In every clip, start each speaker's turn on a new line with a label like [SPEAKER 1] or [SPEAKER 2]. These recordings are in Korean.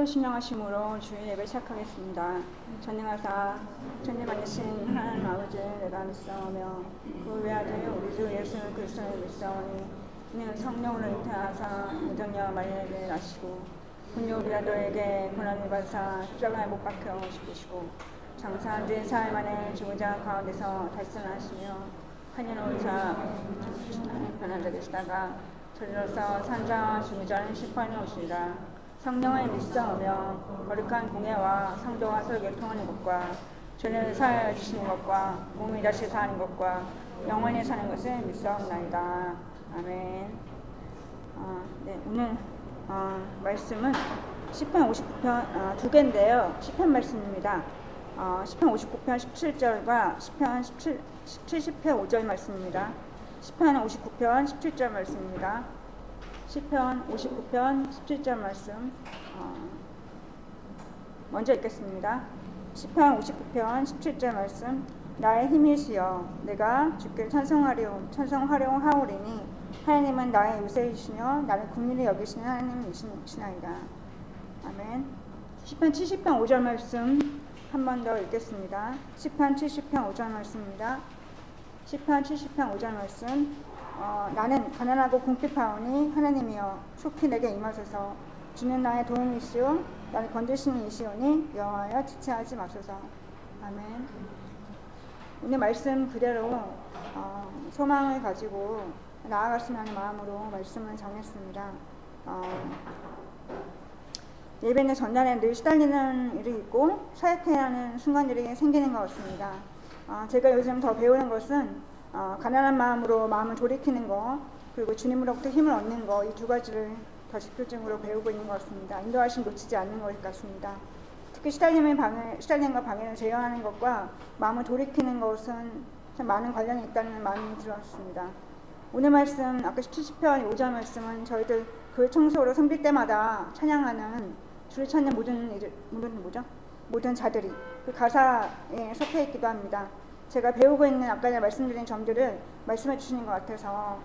[SPEAKER 1] 서로 신령하심으로 주의 예배 시작하겠습니다. 전능하사 천지만이신 하나님 아버지 내가 믿사오며 그 외아들 우리 주 예수 그리스도를 믿사오니 이는 성령으로 잉태하사 무정녀 마리아에게 나시고 분유 비라도에게 고난을 받으사 십자가에 못 박혀 죽으시고 장사한 지 사흘 만에 죽은 자 가운데서 달성하시며 하늘 오사 변화되게 계시다가 저리로서 산자와 죽은 자는 심판에 오시리라. 성령을 믿사오며 거룩한 공예와 성도와 서로 교통하는 것과 죄를 사하여 주시는 것과 몸이 다시 사는 것과 영원히 사는 것을 믿사옵나이다. 아멘. 네, 오늘 말씀은 시편 59편 두 개인데요. 시편 말씀입니다. 시편 59편 17절과 시편 70편 5절 말씀입니다. 시편 59편 17절 말씀입니다. 시편 59편 17절 말씀 먼저 읽겠습니다. 시편 59편 17절 말씀 나의 힘이시여 내가 주께 찬송하려 하오리니 하나님은 나의 요새이시며 나를 긍휼히 여기시는 하나님이시나이다. 아멘. 시편 70편 5절 말씀 한 번 더 읽겠습니다. 시편 70편 5절 말씀입니다. 시편 70편 5절 말씀 나는 가난하고 궁핍하오니 하나님이여 속히 내게 임하소서. 주는 나의 도움이시오 나를 건지시는 이시오니 여호와여 지체하지 마소서. 아멘. 오늘 말씀 그대로 소망을 가지고 나아갔으면 하는 마음으로 말씀을 정했습니다. 예배는 전날에 늘 시달리는 일이 있고 사역해야 하는 순간들이 생기는 것 같습니다. 제가 요즘 더 배우는 것은 가난한 마음으로 마음을 돌이키는 거 그리고 주님으로부터 힘을 얻는 거 이 두 가지를 더 집중적으로 배우고 있는 것 같습니다. 인도하심 놓치지 않는 것 같습니다. 특히 시달림과 방해를 제어하는 것과 마음을 돌이키는 것은 참 많은 관련이 있다는 마음이 들었습니다. 오늘 말씀 아까 70편 5절 말씀은 저희들 교회 청소로 섬길 때마다 찬양하는 주를 찾는 모든 자들이 그 가사에 속해 있기도 합니다. 제가 배우고 있는 아까 말씀드린 점들을 말씀해 주시는 것 같아서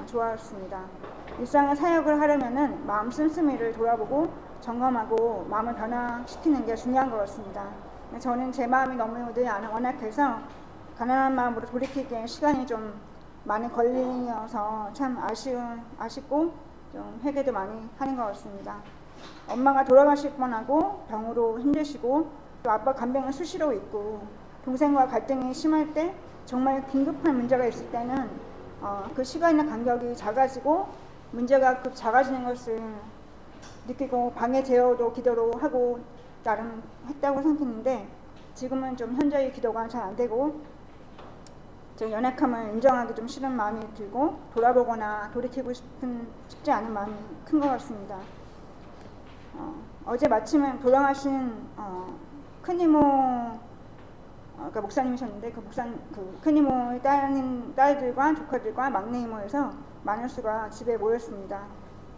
[SPEAKER 1] 좋았습니다. 일상의 사역을 하려면은 마음 씀씀이를 돌아보고 점검하고 마음을 변화시키는 게 중요한 것 같습니다. 저는 제 마음이 너무 늘 완악해서 가난한 마음으로 돌이키기에 시간이 좀 많이 걸리어서 참 아쉽고 좀 회개도 많이 하는 것 같습니다. 엄마가 돌아가실 뻔하고 병으로 힘드시고 또 아빠 간병은 수시로 있고 동생과 갈등이 심할 때 정말 긴급한 문제가 있을 때는 그 시간이나 간격이 작아지고 문제가 급 작아지는 것을 느끼고 방해 제어도 기도로 하고 나름 했다고 생각했는데 지금은 좀 현저히 기도가 잘 안 되고 좀 연약함을 인정하기 좀 싫은 마음이 들고 돌아보거나 돌이키고 싶지 않은 마음이 큰 것 같습니다. 어제 마침에 돌아가신 큰 이모 그러니까 목사님이셨는데 그 큰 이모의 딸들과 조카들과 막내 이모에서 많은 수가 집에 모였습니다.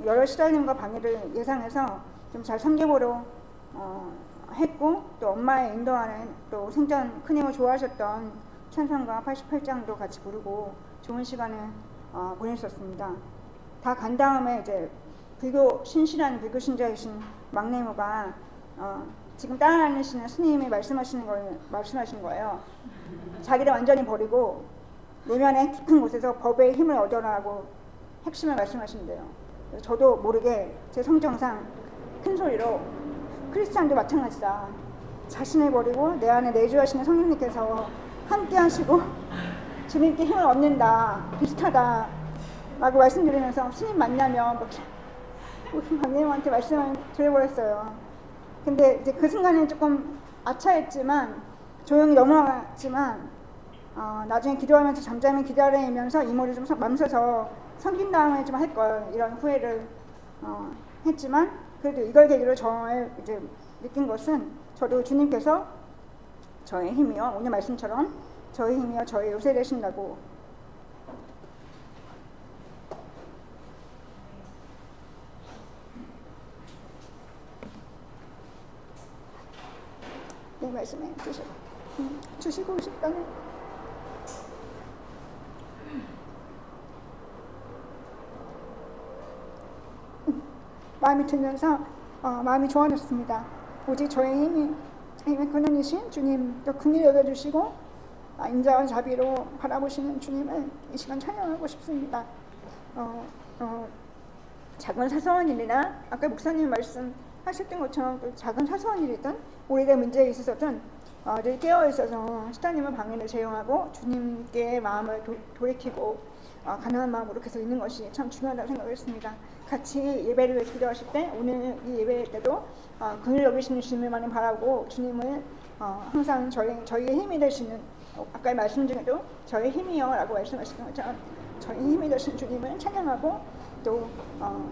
[SPEAKER 1] 여러 시달림과 방해를 예상해서 좀 잘 섬겨보려 했고 또 엄마의 인도 안에 또 생전 큰 이모 좋아하셨던 찬송가 88장도 같이 부르고 좋은 시간을 보냈었습니다. 다 간 다음에 이제 신실한 불교 신자이신 막내 이모가 지금 따라다니시는 스님이 말씀하신 거예요. 자기를 완전히 버리고 내면의 깊은 곳에서 법의 힘을 얻어라고 핵심을 말씀하신대요. 저도 모르게 제 성정상 큰 소리로 크리스찬도 마찬가지다. 자신을 버리고 내 안에 내주하시는 성령님께서 함께 하시고 주님께 힘을 얻는다. 비슷하다. 라고 말씀드리면서 스님 만나면 우리 박님한테 말씀을 드려버렸어요. 근데 이제 그 순간에는 조금 아차했지만 조용히 넘어갔지만 나중에 기도하면서 잠잠히 기다리면서 이모를 좀 맘서서 섬긴 다음에 좀 할 걸 이런 후회를 했지만 그래도 이걸 계기로 저의 이제 느낀 것은 저도 주님께서 저의 힘이요 오늘 말씀처럼 저의 힘이요 저의 요새 되신다고 네 말씀해 주시고 싶다는 마음이 들면서 마음이 좋아졌습니다. 오직 저의 힘의 근원이신 주님, 또 긍휼히 여겨주시고 인자와 자비로 바라보시는 주님을 이 시간 찬양하고 싶습니다. 작은 사소한 일이나 아까 목사님 말씀하셨던 것처럼 또 작은 사소한 일이든 오래된 문제에 있어서든 늘 깨어있어서 시다님의 방해를 제어하고 주님께 마음을 돌이키고 가난한 마음으로 계속 있는 것이 참 중요하다고 생각했습니다. 같이 예배를 위해서 기도하실 때 오늘 이 예배 때도 긍휼히 여기시는 주님만을 바라고 주님을 항상 저희의 힘이 되시는 아까 말씀 중에도 저의 힘이요 라고 말씀하시는 것처럼 저희 힘이 되신 주님을 찬양하고 또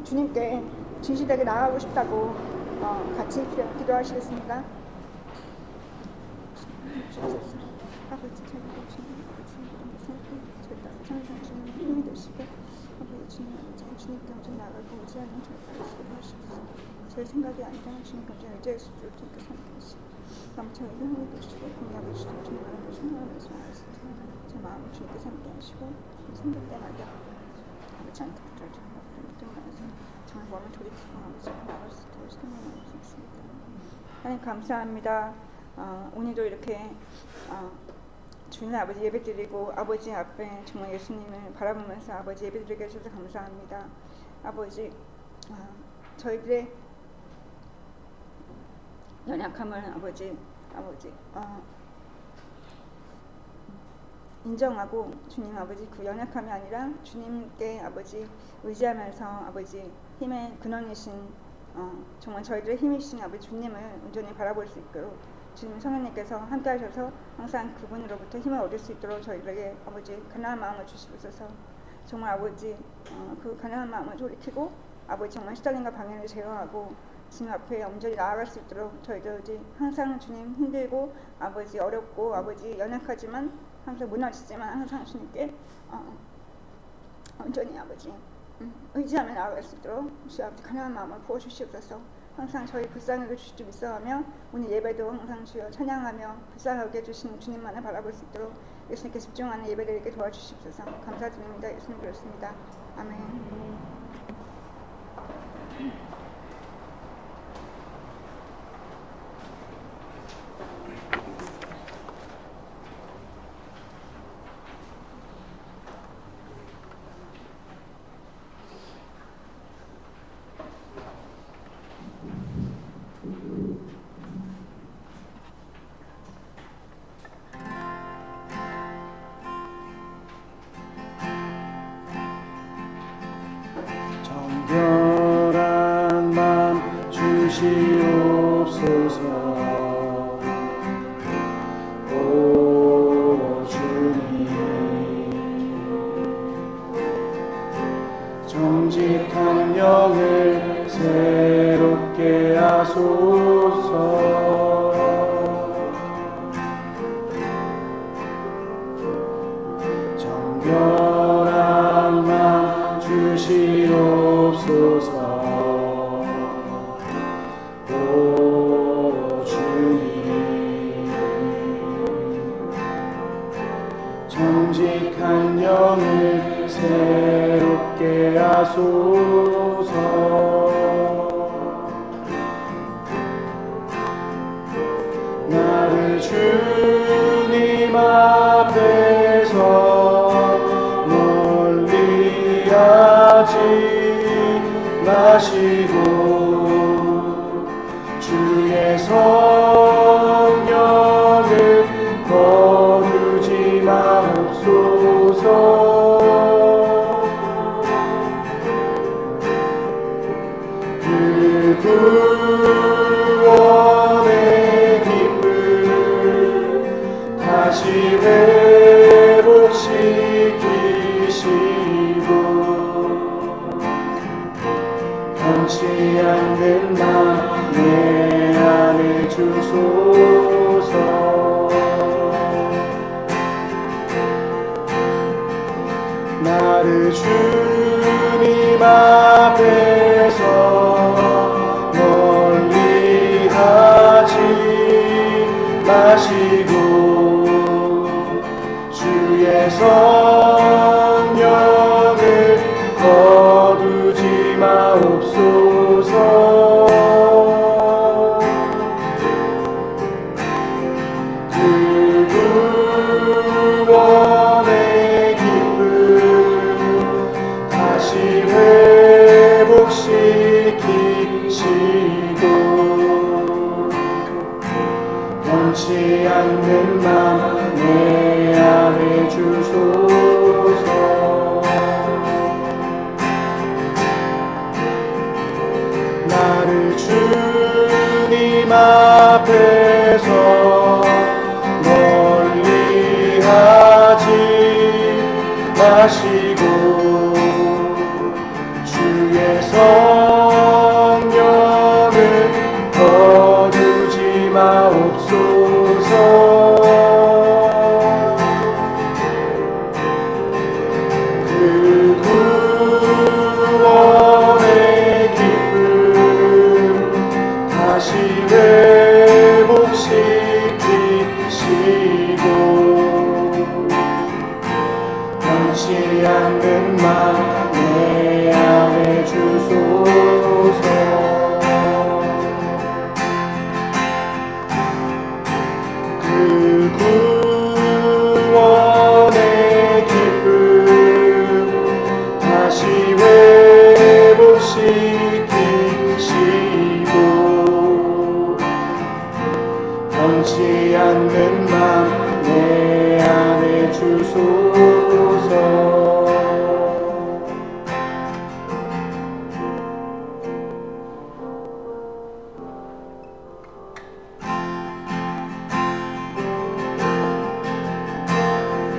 [SPEAKER 1] 주님께 진실되게 나아가고 싶다고 같이 기도하시겠습니다. 아버지 주님 힘이 되시고 아버지 주님께 언제나 나아가고 의지하는 저희가 되시게 하시옵소서. 제 생각이 아니라 주님 감정 의지할 수 있도록 주님께 선택하시고 저희가 힘이 되시고 공략을 주시고 주님을 생각하면서 제 마음을 주님께 삼게 하시고 생각 때마다 아버지 않게 부탁드립니다. 정말 마음을 돌이키고 아버지 나갈 수 있도록 생각하고 있습니다. 하나님 감사합니다. 오늘도 이렇게 주님 아버지 예배드리고 아버지 앞에 정말 예수님을 바라보면서 아버지 예배드리게 해주셔서 감사합니다. 아버지 저희들의 연약함을 아버지 인정하고 주님 아버지 그 연약함이 아니라 주님께 아버지 의지하면서 아버지 힘의 근원이신 정말 저희들의 힘이신 아버지 주님을 온전히 바라볼 수 있도록 주님 성령님께서 함께 하셔서 항상 그분으로부터 힘을 얻을 수 있도록 저희들에게 아버지 가난한 마음을 주시옵소서. 정말 아버지 그 가난한 마음을 돌이키고 아버지 정말 시달림과 방해를 제어하고 주님 앞에 온전히 나아갈 수 있도록 저희들이 항상 주님 힘들고 아버지 어렵고 아버지 연약하지만 항상 무너지지만 항상 주님께 온전히 아버지 의지하며 나아갈 수 있도록 주 아버지 가난한 마음을 부어주시옵소서. 항상 저희 불쌍하게 주실 줄 믿사오며 오늘 예배도 항상 주여 찬양하며 불쌍하게 주시는 주님만을 바라볼 수 있도록 예수님께 집중하는 예배드리게 도와주시옵소서. 감사드립니다. 예수님 그렇습니다. 아멘.
[SPEAKER 2] 정결한 맘 주시옵소서. 오 주님, 정직한 영을 새롭게 하소서. 정결한 맘 주시옵소서. 오 주님, 정직한 영을 새롭게 하소서. 나를 주님 앞에서 멀리 하지 마시고 주의 성령을 거두지 마옵소서. 그 구원의 기쁨 다시 회복시키시고 변치 않는 맘 내 안에 주소서. 나를 주님 앞에서 멀리 하지 마시고 주의 성령을 거두지 마옵소서. 하시고 주의 성령을 거두지 마옵소서. 그 구원의 기쁨 다시 회복시키시고 변치 않는 맘 내 안에 주소서. 그 구원의 기쁨 다시 회복시키시고 변치 않는 맘 내 안에 주소서.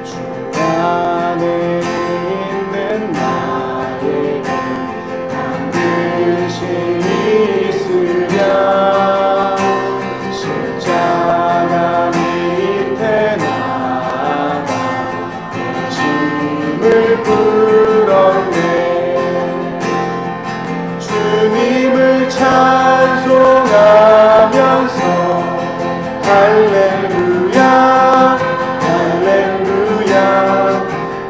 [SPEAKER 2] 주 안에 있는 나에게 반드시 있으랴. 십자가 밑에 나가 내 짐을 풀었네. 주님을 찬송하면서 할렐루야 할렐루야.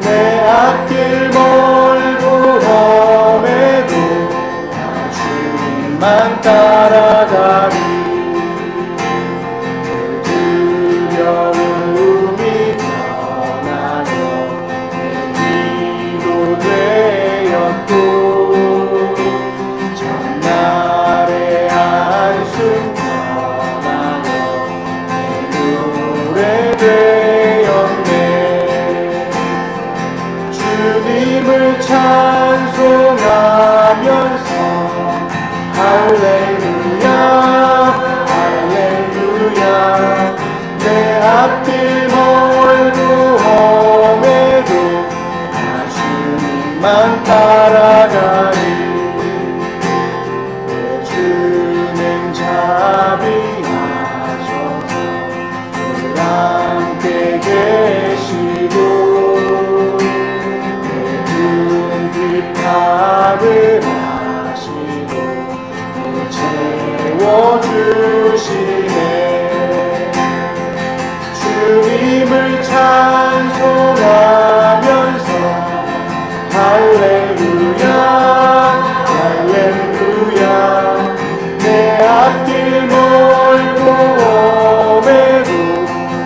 [SPEAKER 2] 내 앞길 멀고 험해도 나 주님만 따라가리. 그 두려움이 떠나려 내 위로 되었고 전날의 한숨 떠나려 내 노래 되었네. 주님을 찬송하면서 할렐루야 할렐루야. 내 앞길 멀고 험해도 나 주님만 따라가리. 내 주는 자비하셔서 늘 함께 계시고 내 눈빛 답을 하시고 늘 채워주시네. 주님을 찬송하면서 할렐루야 할렐루야. 내 앞길 멀고 험해도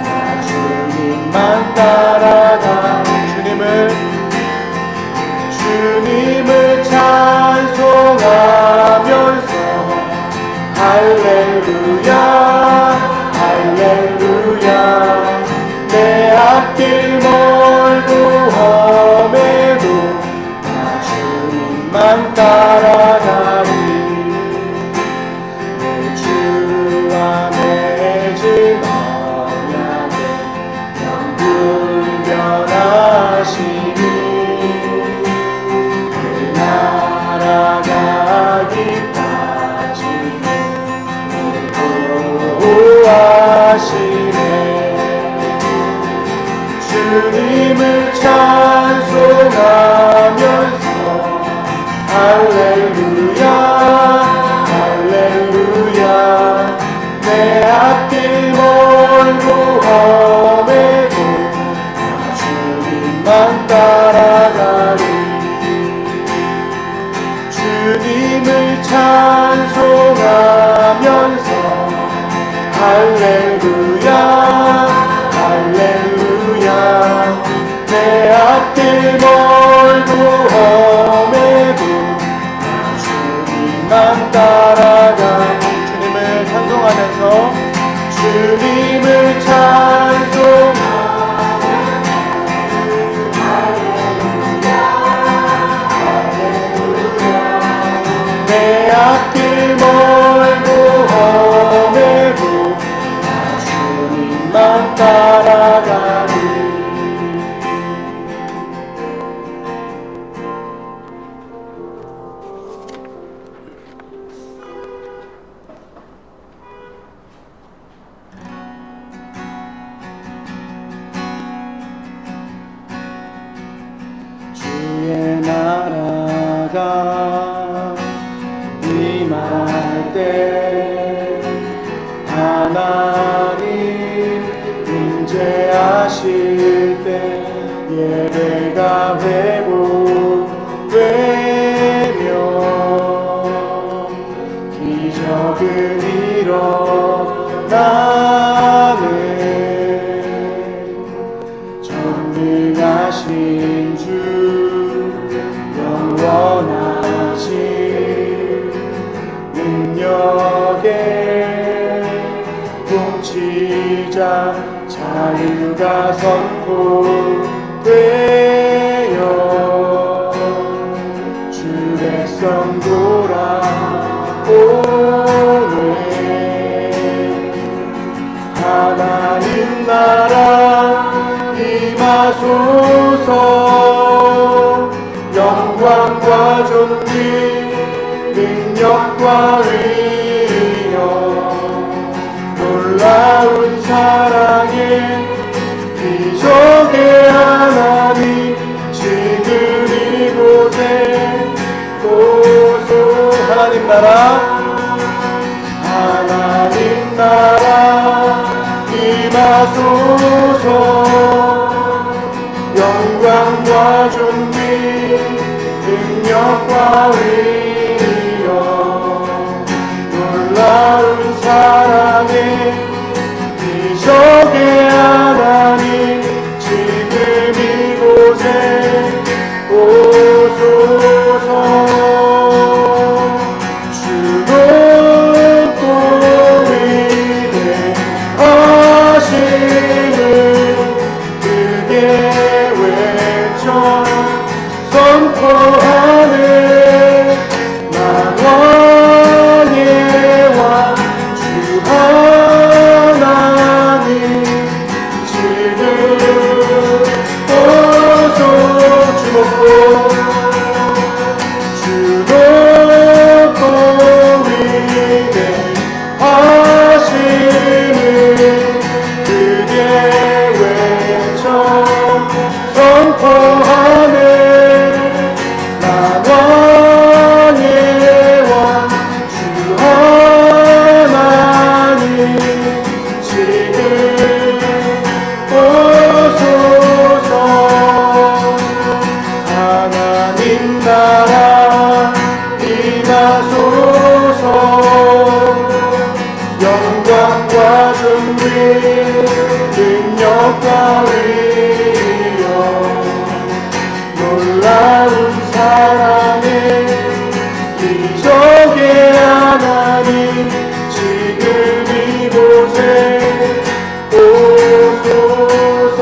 [SPEAKER 2] 나 주님만 따라가. 주님을 찬송하면서 할렐루야 할렐루야. 내 앞길 멀고 험해도 나 주님만 따라가리. 내 주 안에 진 언약에 영분 변하시니 그 나라가기까지 늘 보호하시네. 주님을 찬송하면서 할렐루야 할렐루야. 내 앞길 멀고 험해도 나 주님만 따라가리. 주님을 찬송하면서 할렐루야 할렐루야. 내 앞길 멀고 험해도 나 주님만 따라가. 주님을 찬송하면서 주님을 내 앞길 멀고 험해도 나 주님만 따라가리. 은혜가 임할 때 하나님 임재하실 때 예배가 회복되며 기적은 일어나네. 전능하신 주 영원하신 능력의 통치자 자유가 선포되어 주 백성 돌아오네. 하나님 나라 임하소서. 영광과 존귀 능력과 위엄 놀라운 사랑의 기적의 하나님 지금 이곳에 오소. 하나님 나라 하나님 나라 임하소서. 영광과 존귀 능력과 위엄 놀라운 사랑의 기적의 하나님 지금 이곳에 오소서. 주로 또 위대하심을 크게 외쳐 선포하네. 만왕의 왕 주 하나님 지금 오소. 주 높고 위대하심을 크게 외쳐 선포하네. 만왕의 왕 주 하나님 지금 오소서. 하나님 나라 임하소서. 영광과 존귀 능력과 위엄 놀라운 사랑의 기적의 하나님 지금 이곳에 오소서.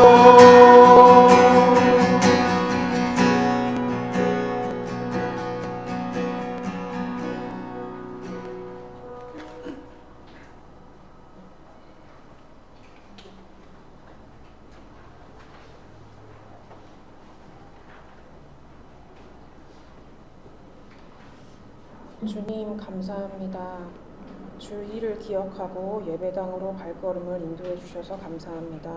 [SPEAKER 3] 주님 감사합니다. 주 일을 기억하고 예배당으로 발걸음을 인도해 주셔서 감사합니다.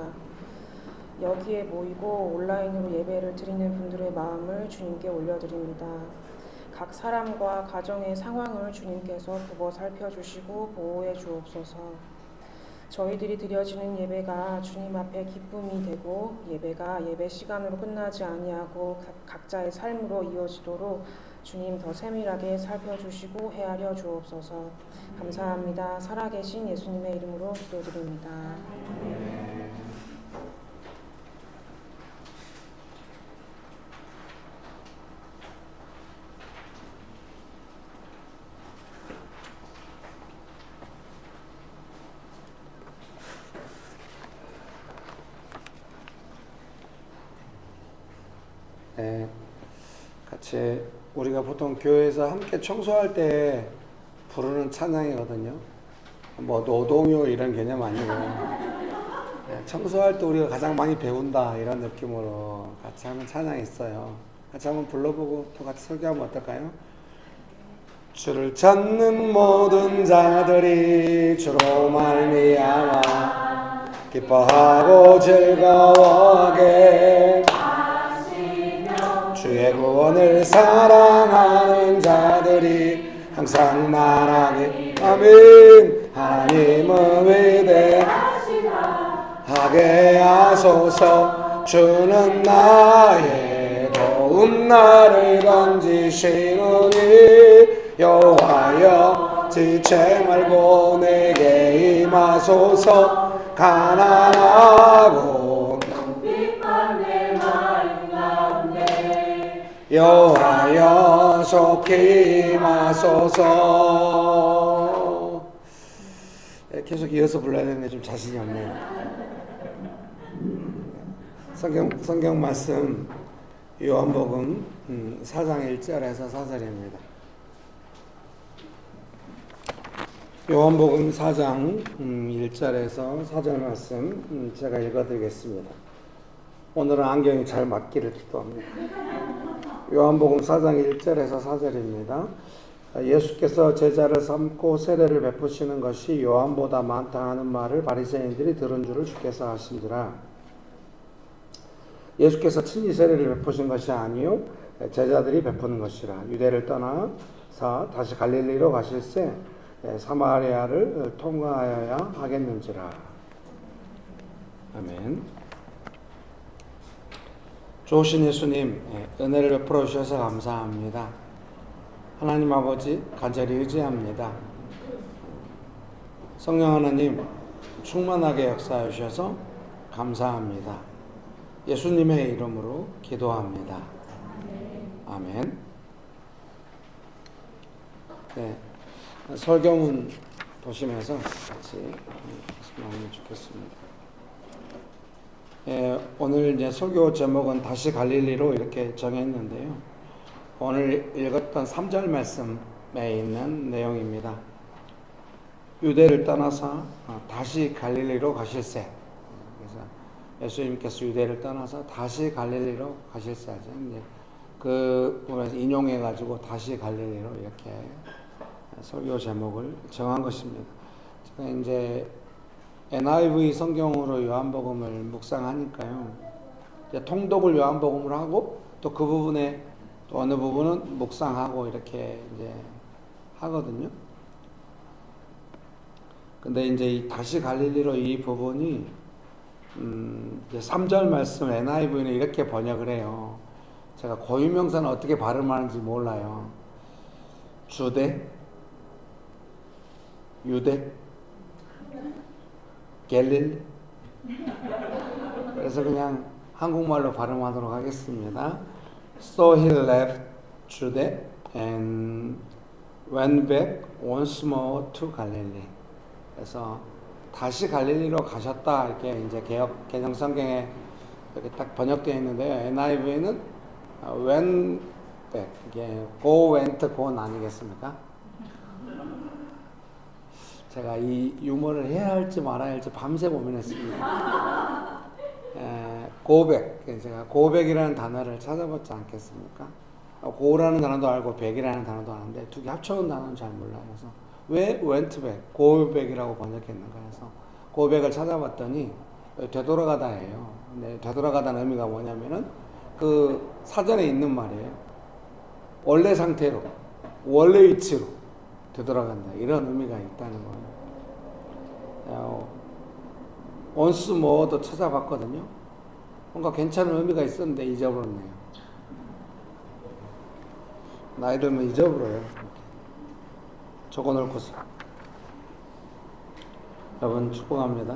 [SPEAKER 3] 여기에 모이고 온라인으로 예배를 드리는 분들의 마음을 주님께 올려드립니다. 각 사람과 가정의 상황을 주님께서 굽어 살펴주시고 보호해 주옵소서. 저희들이 드려지는 예배가 주님 앞에 기쁨이 되고 예배가 예배 시간으로 끝나지 아니하고 각자의 삶으로 이어지도록 주님 더 세밀하게 살펴주시고 헤아려 주옵소서. 감사합니다. 살아계신 예수님의 이름으로 기도드립니다.
[SPEAKER 2] 네, 같이 우리가 보통 교회에서 함께 청소할 때 부르는 찬양이거든요. 뭐 노동요 이런 개념 아니고 청소할 때 우리가 가장 많이 배운다 이런 느낌으로 같이 하는 찬양이 있어요. 같이 한번 불러보고 또 같이 설교하면 어떨까요? 주를 찾는 모든 자들이 주로 말미암아 기뻐하고 즐거워하게 주의 구원을 사랑하는 자들이 항상 말하기 아멘. 하나님은 위대하게 하소서. 주는 나의 도움 나를 건지시느니 여호와여 지체 말고 내게 임하소서. 가난하고 여호와여 속히 임하소서. 계속 이어서 불러야 되는데 좀 자신이 없네요. 성경 말씀 요한복음 4장 1절에서 4절입니다. 요한복음 4장 1절에서 4절 말씀 제가 읽어드리겠습니다. 오늘은 안경이 잘 맞기를 기도합니다. 요한복음 4장 1절에서 4절입니다. 예수께서 제자를 삼고 세례를 베푸시는 것이 요한보다 많다 하는 말을 바리새인들이 들은 줄을 주께서 아신지라. 예수께서 친히 세례를 베푸신 것이 아니요 제자들이 베푸는 것이라. 유대를 떠나서 다시 갈릴리로 가실새 사마리아를 통과하여야 하겠는지라. 아멘. 좋으신 예수님, 은혜를 베풀어 주셔서 감사합니다. 하나님 아버지 간절히 의지합니다. 성령 하나님 충만하게 역사해 주셔서 감사합니다. 예수님의 이름으로 기도합니다. 아멘. 네, 설교문 보시면서 같이 말씀하면 좋겠습니다. 오늘 이제 설교 제목은 다시 갈릴리로 이렇게 정했는데요. 오늘 읽었던 3절 말씀에 있는 내용입니다. 유대를 떠나서 다시 갈릴리로 가실새. 그래서 예수님께서 유대를 떠나서 다시 갈릴리로 가실새. 이제 그 부분에서 인용해 가지고 다시 갈릴리로 이렇게 설교 제목을 정한 것입니다. 제가 이제 NIV 성경으로 요한복음을 묵상하니까요. 이제 통독을 요한복음으로 하고 또 그 부분에 또 어느 부분은 묵상하고 이렇게 이제 하거든요. 근데 이제 이 다시 갈릴리로 이 부분이 이제 3절 말씀 NIV는 이렇게 번역을 해요. 제가 고유명사는 어떻게 발음하는지 몰라요. 주대, 유대, 갤릴리. 그래서 그냥 한국말로 발음하도록 하겠습니다. So he left Judea and went back once more to Galilee. 그래서 다시 갈릴리로 가셨다 이렇게 이제 개정 성경에 이렇게 딱 번역되어 있는데요. NIV는 went back, 이게 go went gone 아니겠습니까? 제가 이 유머를 해야 할지 말아야 할지 밤새 고민했습니다. 고백, 제가 고백이라는 단어를 찾아봤지 않겠습니까? 고라는 단어도 알고 백이라는 단어도 아는데 두 개 합쳐온 단어는 잘 몰라요. 그래서 왜 went back, 고백이라고 번역했는가 해서 고백을 찾아봤더니 되돌아가다예요. 근데 되돌아가다는 의미가 뭐냐면은 그 사전에 있는 말이에요. 원래 상태로, 원래 위치로 되돌아간다. 이런 의미가 있다는 거예요. once more도 찾아봤거든요. 뭔가 괜찮은 의미가 있었는데 잊어버렸네요. 나이 들면 잊어버려요. 적어놓고서. 여러분 축복합니다.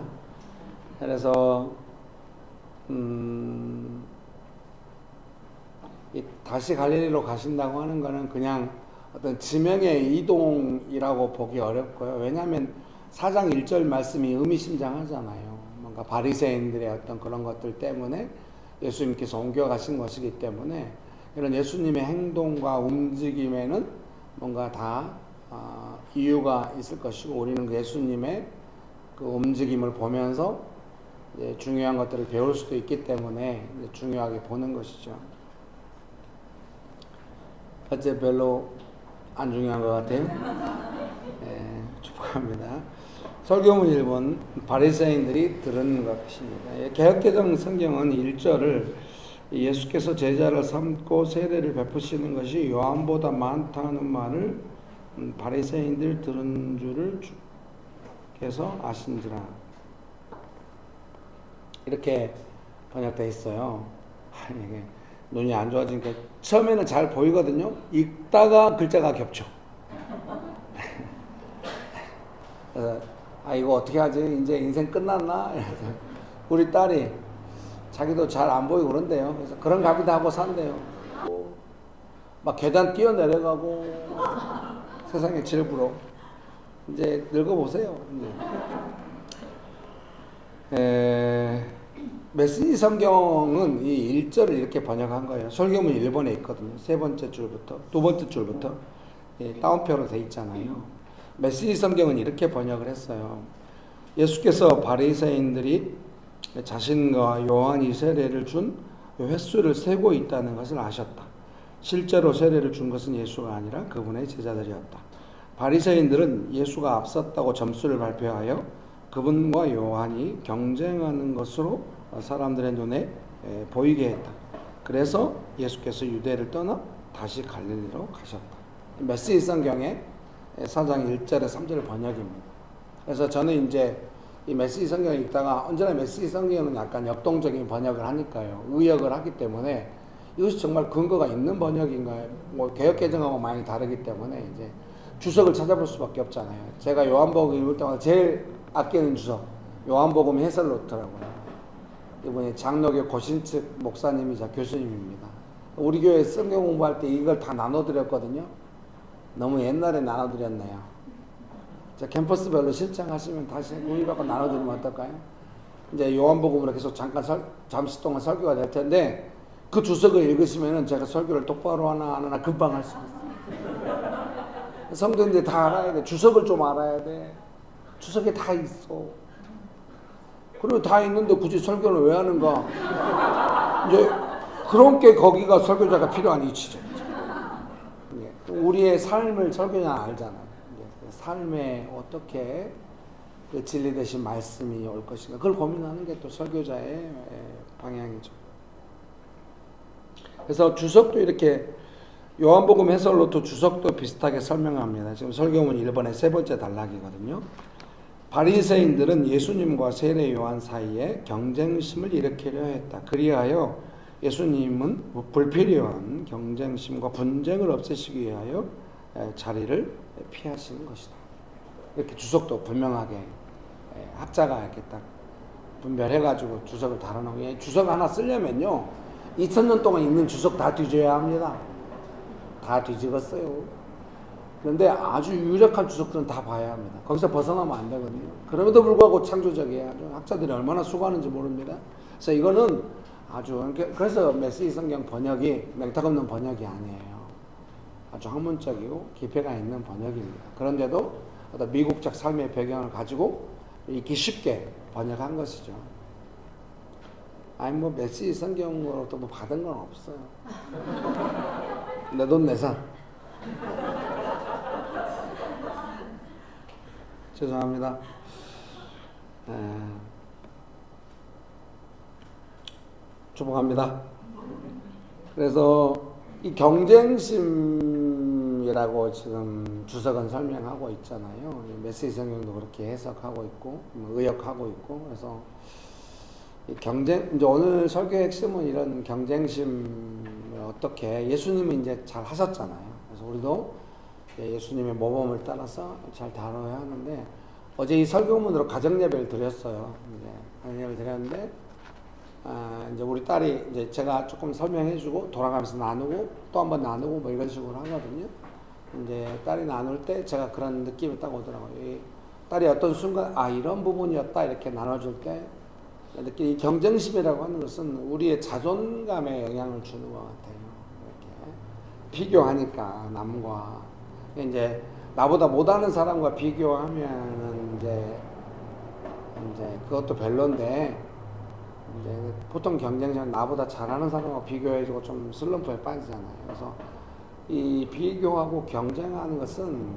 [SPEAKER 2] 그래서 다시 갈릴리로 가신다고 하는 거는 그냥 어떤 지명의 이동이라고 보기 어렵고요. 왜냐하면 4장 1절 말씀이 의미심장하잖아요. 뭔가 바리새인들의 어떤 그런 것들 때문에 예수님께서 옮겨가신 것이기 때문에 이런 예수님의 행동과 움직임에는 뭔가 다 이유가 있을 것이고 우리는 예수님의 그 움직임을 보면서 중요한 것들을 배울 수도 있기 때문에 중요하게 보는 것이죠. 어째 별로 안 중요한 것 같아요. 네, 축복합니다. 설교문 1번 바리새인들이 들은 것입니다. 개역개정 성경은 1절을 예수께서 제자를 삼고 세례를 베푸시는 것이 요한보다 많다는 말을 바리새인들 들은 줄을 주께서 아신지라. 이렇게 번역되어 있어요. 이게 눈이 안 좋아지니까 처음에는 잘 보이거든요. 읽다가 글자가 겹쳐. 그래서 이거 어떻게 하지? 이제 인생 끝났나? 우리 딸이 자기도 잘 안 보이고 그런데요. 그래서 그런 갑이다 하고 산대요. 막 계단 뛰어내려가고 세상에 질부러. 이제 늙어보세요. 메시지 성경은 이 1절을 이렇게 번역한 거예요. 설교문 1번에 있거든요. 세 번째 줄부터, 두 번째 줄부터 따옴표로 돼 있잖아요. 메시지 성경은 이렇게 번역을 했어요. 예수께서 바리새인들이 자신과 요한이 세례를 준 횟수를 세고 있다는 것을 아셨다. 실제로 세례를 준 것은 예수가 아니라 그분의 제자들이었다. 바리새인들은 예수가 앞섰다고 점수를 발표하여 그분과 요한이 경쟁하는 것으로 사람들의 눈에 보이게 했다. 그래서 예수께서 유대를 떠나 다시 갈릴리로 가셨다. 메시지 성경의 4장 1절에 3절 번역입니다. 그래서 저는 이제 이 메시지 성경을 읽다가 언제나 메시지 성경은 약간 역동적인 번역을 하니까요. 의역을 하기 때문에 이것이 정말 근거가 있는 번역인가요? 뭐 개역개정하고 많이 다르기 때문에 이제 주석을 찾아볼 수밖에 없잖아요. 제가 요한복음 읽을 때마다 제일 아끼는 주석 요한복음 해설노트라고요. 이분이 장로교 고신측 목사님이자 교수님입니다. 우리 교회 성경 공부할 때 이걸 다 나눠드렸거든요. 너무 옛날에 나눠드렸네요. 자, 캠퍼스별로 신청하시면 다시 구입하고 나눠드리면 어떨까요? 이제 요한복음으로 계속 잠시 동안 설교가 될 텐데 그 주석을 읽으시면은 제가 설교를 똑바로 하나 안 하나 금방 할 수 있어요. 성도님들이 다 알아야 돼. 주석을 좀 알아야 돼. 주석에 다 있어. 그리고 다 있는데 굳이 설교를 왜 하는가? 이제 그런 게 거기가 설교자가 필요한 이치죠. 우리의 삶을 설교자 알잖아요. 삶에 어떻게 그 진리 되신 말씀이 올 것인가 그걸 고민하는 게 또 설교자의 방향이죠. 그래서 주석도 이렇게 요한복음 해설로도 주석도 비슷하게 설명합니다. 지금 설교문 1번의 세 번째 단락이거든요. 바리새인들은 예수님과 세례 요한 사이에 경쟁심을 일으키려 했다. 그리하여 예수님은 불필요한 경쟁심과 분쟁을 없애시기 위하여 자리를 피하시는 것이다. 이렇게 주석도 분명하게 학자가 이렇게 딱 분별해가지고 주석을 달아놓은 주석 하나 쓰려면요 2000년 동안 있는 주석 다 뒤져야 합니다. 다 뒤집었어요. 그런데 아주 유력한 주석들은 다 봐야 합니다. 거기서 벗어나면 안 되거든요. 그럼에도 불구하고 창조적이에요. 학자들이 얼마나 수고하는지 모릅니다. 그래서 이거는 아주 그래서 메시지 성경 번역이 맹탁 없는 번역이 아니에요. 아주 학문적이고 깊이가 있는 번역입니다. 그런데도 어떤 미국적 삶의 배경을 가지고 읽기 쉽게 번역한 것이죠. 아니 뭐 메시지 성경으로 또 뭐 받은 건 없어요. 내 돈 내산. 죄송합니다. 주목합니다. 그래서 이 경쟁심이라고 지금 주석은 설명하고 있잖아요. 메시지 성경도 그렇게 해석하고 있고 의역하고 있고 그래서 이 경쟁 이제 오늘 설교의 핵심은 이런 경쟁심을 어떻게 예수님이 이제 잘 하셨잖아요. 그래서 우리도 예수님의 모범을 따라서 잘 다뤄야 하는데 어제 이 설교문으로 가정 예배를 드렸어요. 이제 가정 예배를 드렸는데 이제 우리 딸이 이제 제가 조금 설명해주고 돌아가면서 나누고 또 한 번 나누고 뭐 이런 식으로 하거든요. 이제 딸이 나눌 때 제가 그런 느낌이 딱 오더라고요. 이 딸이 어떤 순간 이런 부분이었다 이렇게 나눠줄 때 이 경쟁심이라고 하는 것은 우리의 자존감에 영향을 주는 것 같아요. 이렇게 비교하니까 남과 이제 나보다 못하는 사람과 비교하면은 이제 그것도 별론데. 이제 보통 경쟁자는 나보다 잘하는 사람하고 비교해주고 좀 슬럼프에 빠지잖아요. 그래서 이 비교하고 경쟁하는 것은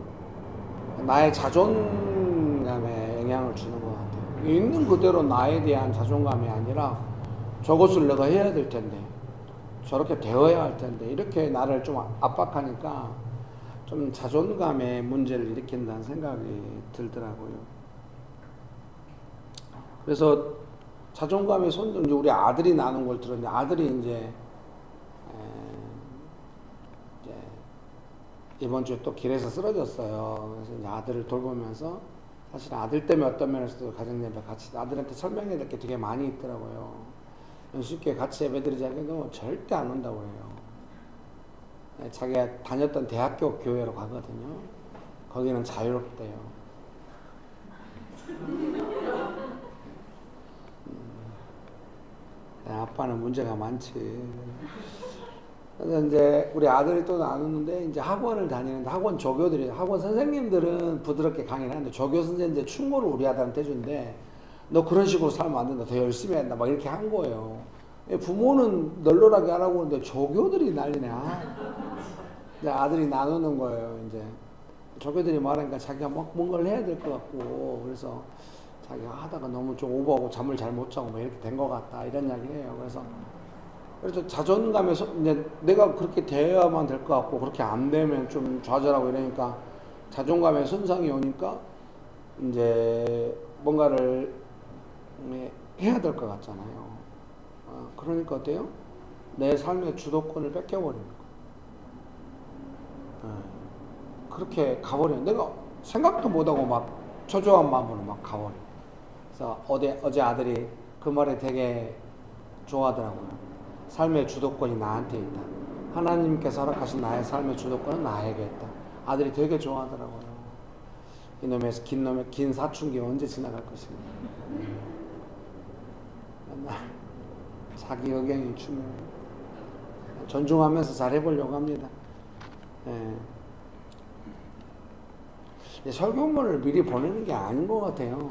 [SPEAKER 2] 나의 자존감에 영향을 주는 것 같아요. 있는 그대로 나에 대한 자존감이 아니라 저것을 내가 해야 될 텐데 저렇게 되어야 할 텐데 이렇게 나를 좀 압박하니까 좀 자존감에 문제를 일으킨다는 생각이 들더라고요. 그래서 자존감의 손, 이제 우리 아들이 나눈 걸 들었는데 아들이 이제 이번 주에 또 길에서 쓰러졌어요. 그래서 이제 아들을 돌보면서 사실 아들 때문에 어떤 면에서도 가정예배 같이 아들한테 설명해야 될 게 되게 많이 있더라고요. 쉽게 같이 예배드리자 해도 절대 안 온다고 해요. 자기가 다녔던 대학교 교회로 가거든요. 거기는 자유롭대요. 아빠는 문제가 많지. 그래서 이제 우리 아들이 또 나누는데 이제 학원을 다니는데 학원 조교들이 학원 선생님들은 부드럽게 강의를 하는데 조교 선생님들 충고를 우리 아들한테 해준대. 너 그런 식으로 살면 안 된다. 더 열심히 해야 된다. 막 이렇게 한 거예요. 부모는 널널하게 하라고 하는데 조교들이 난리네. 이제 아들이 나누는 거예요. 이제 조교들이 말하니까 자기가 막 뭔가를 해야 될 것 같고 그래서 자기가 하다가 너무 좀 오버하고 잠을 잘 못 자고 막 이렇게 된 것 같다 이런 이야기를 해요. 그래서 자존감에서 이제 내가 그렇게 돼야만 될 것 같고 그렇게 안 되면 좀 좌절하고 이러니까 자존감에 손상이 오니까 이제 뭔가를 해야 될 것 같잖아요. 그러니까 어때요? 내 삶의 주도권을 뺏겨버리는 거. 그렇게 가버려요. 내가 생각도 못하고 막 초조한 마음으로 막 가버려. 그래서 어제 아들이 그 말에 되게 좋아하더라고요. 삶의 주도권이 나한테 있다. 하나님께서 허락하신 나의 삶의 주도권은 나에게 있다. 아들이 되게 좋아하더라고요. 이놈의 긴 사춘기 언제 지나갈 것인가. 맨날 자기 의견이 중요해요. 존중하면서 잘 해보려고 합니다. 설교문을 미리 보내는 게 아닌 것 같아요.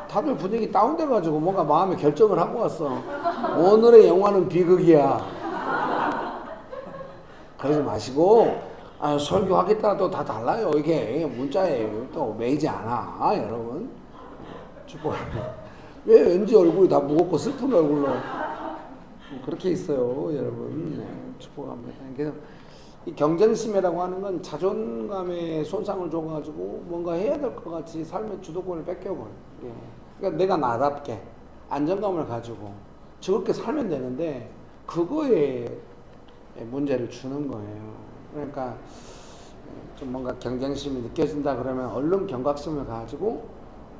[SPEAKER 2] 다들 분위기 다운돼가지고 뭔가 마음에 결정을 하고 왔어. 오늘의 영화는 비극이야. 그러지 마시고 설교하겠다 또 다 달라요. 이게 문자에 또 매이지 않아. 여러분 축복합니다. 왜 왠지 얼굴이 다 무겁고 슬픈 얼굴로 그렇게 있어요. 여러분 축복합니다. 그래서 이 경쟁심이라고 하는 건 자존감에 손상을 줘가지고 뭔가 해야 될 것 같이 삶의 주도권을 뺏겨버려. 그러니까 내가 나답게 안정감을 가지고 즐겁게 살면 되는데 그거에 문제를 주는 거예요. 그러니까 좀 뭔가 경쟁심이 느껴진다 그러면 얼른 경각심을 가지고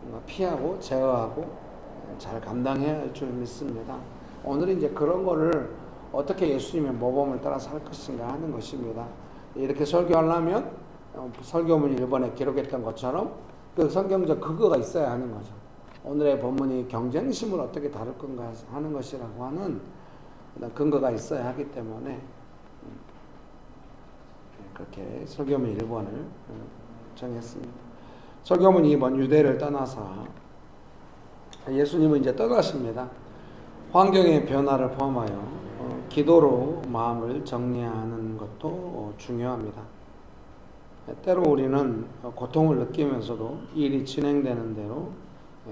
[SPEAKER 2] 뭔가 피하고 제어하고 잘 감당해야 할 줄 믿습니다. 오늘은 이제 그런 거를 어떻게 예수님의 모범을 따라서 할 것인가 하는 것입니다. 이렇게 설교하려면 설교문 1번에 기록했던 것처럼 그 성경적 근거가 있어야 하는 거죠. 오늘의 본문이 경쟁심을 어떻게 다룰 건가 하는 것이라고 하는 근거가 있어야 하기 때문에 그렇게 설교문 1번을 정했습니다. 설교문 2번 유대를 떠나서 예수님은 이제 떠나십니다. 환경의 변화를 포함하여 기도로 마음을 정리하는 것도 중요합니다. 때로 우리는 고통을 느끼면서도 일이 진행되는 대로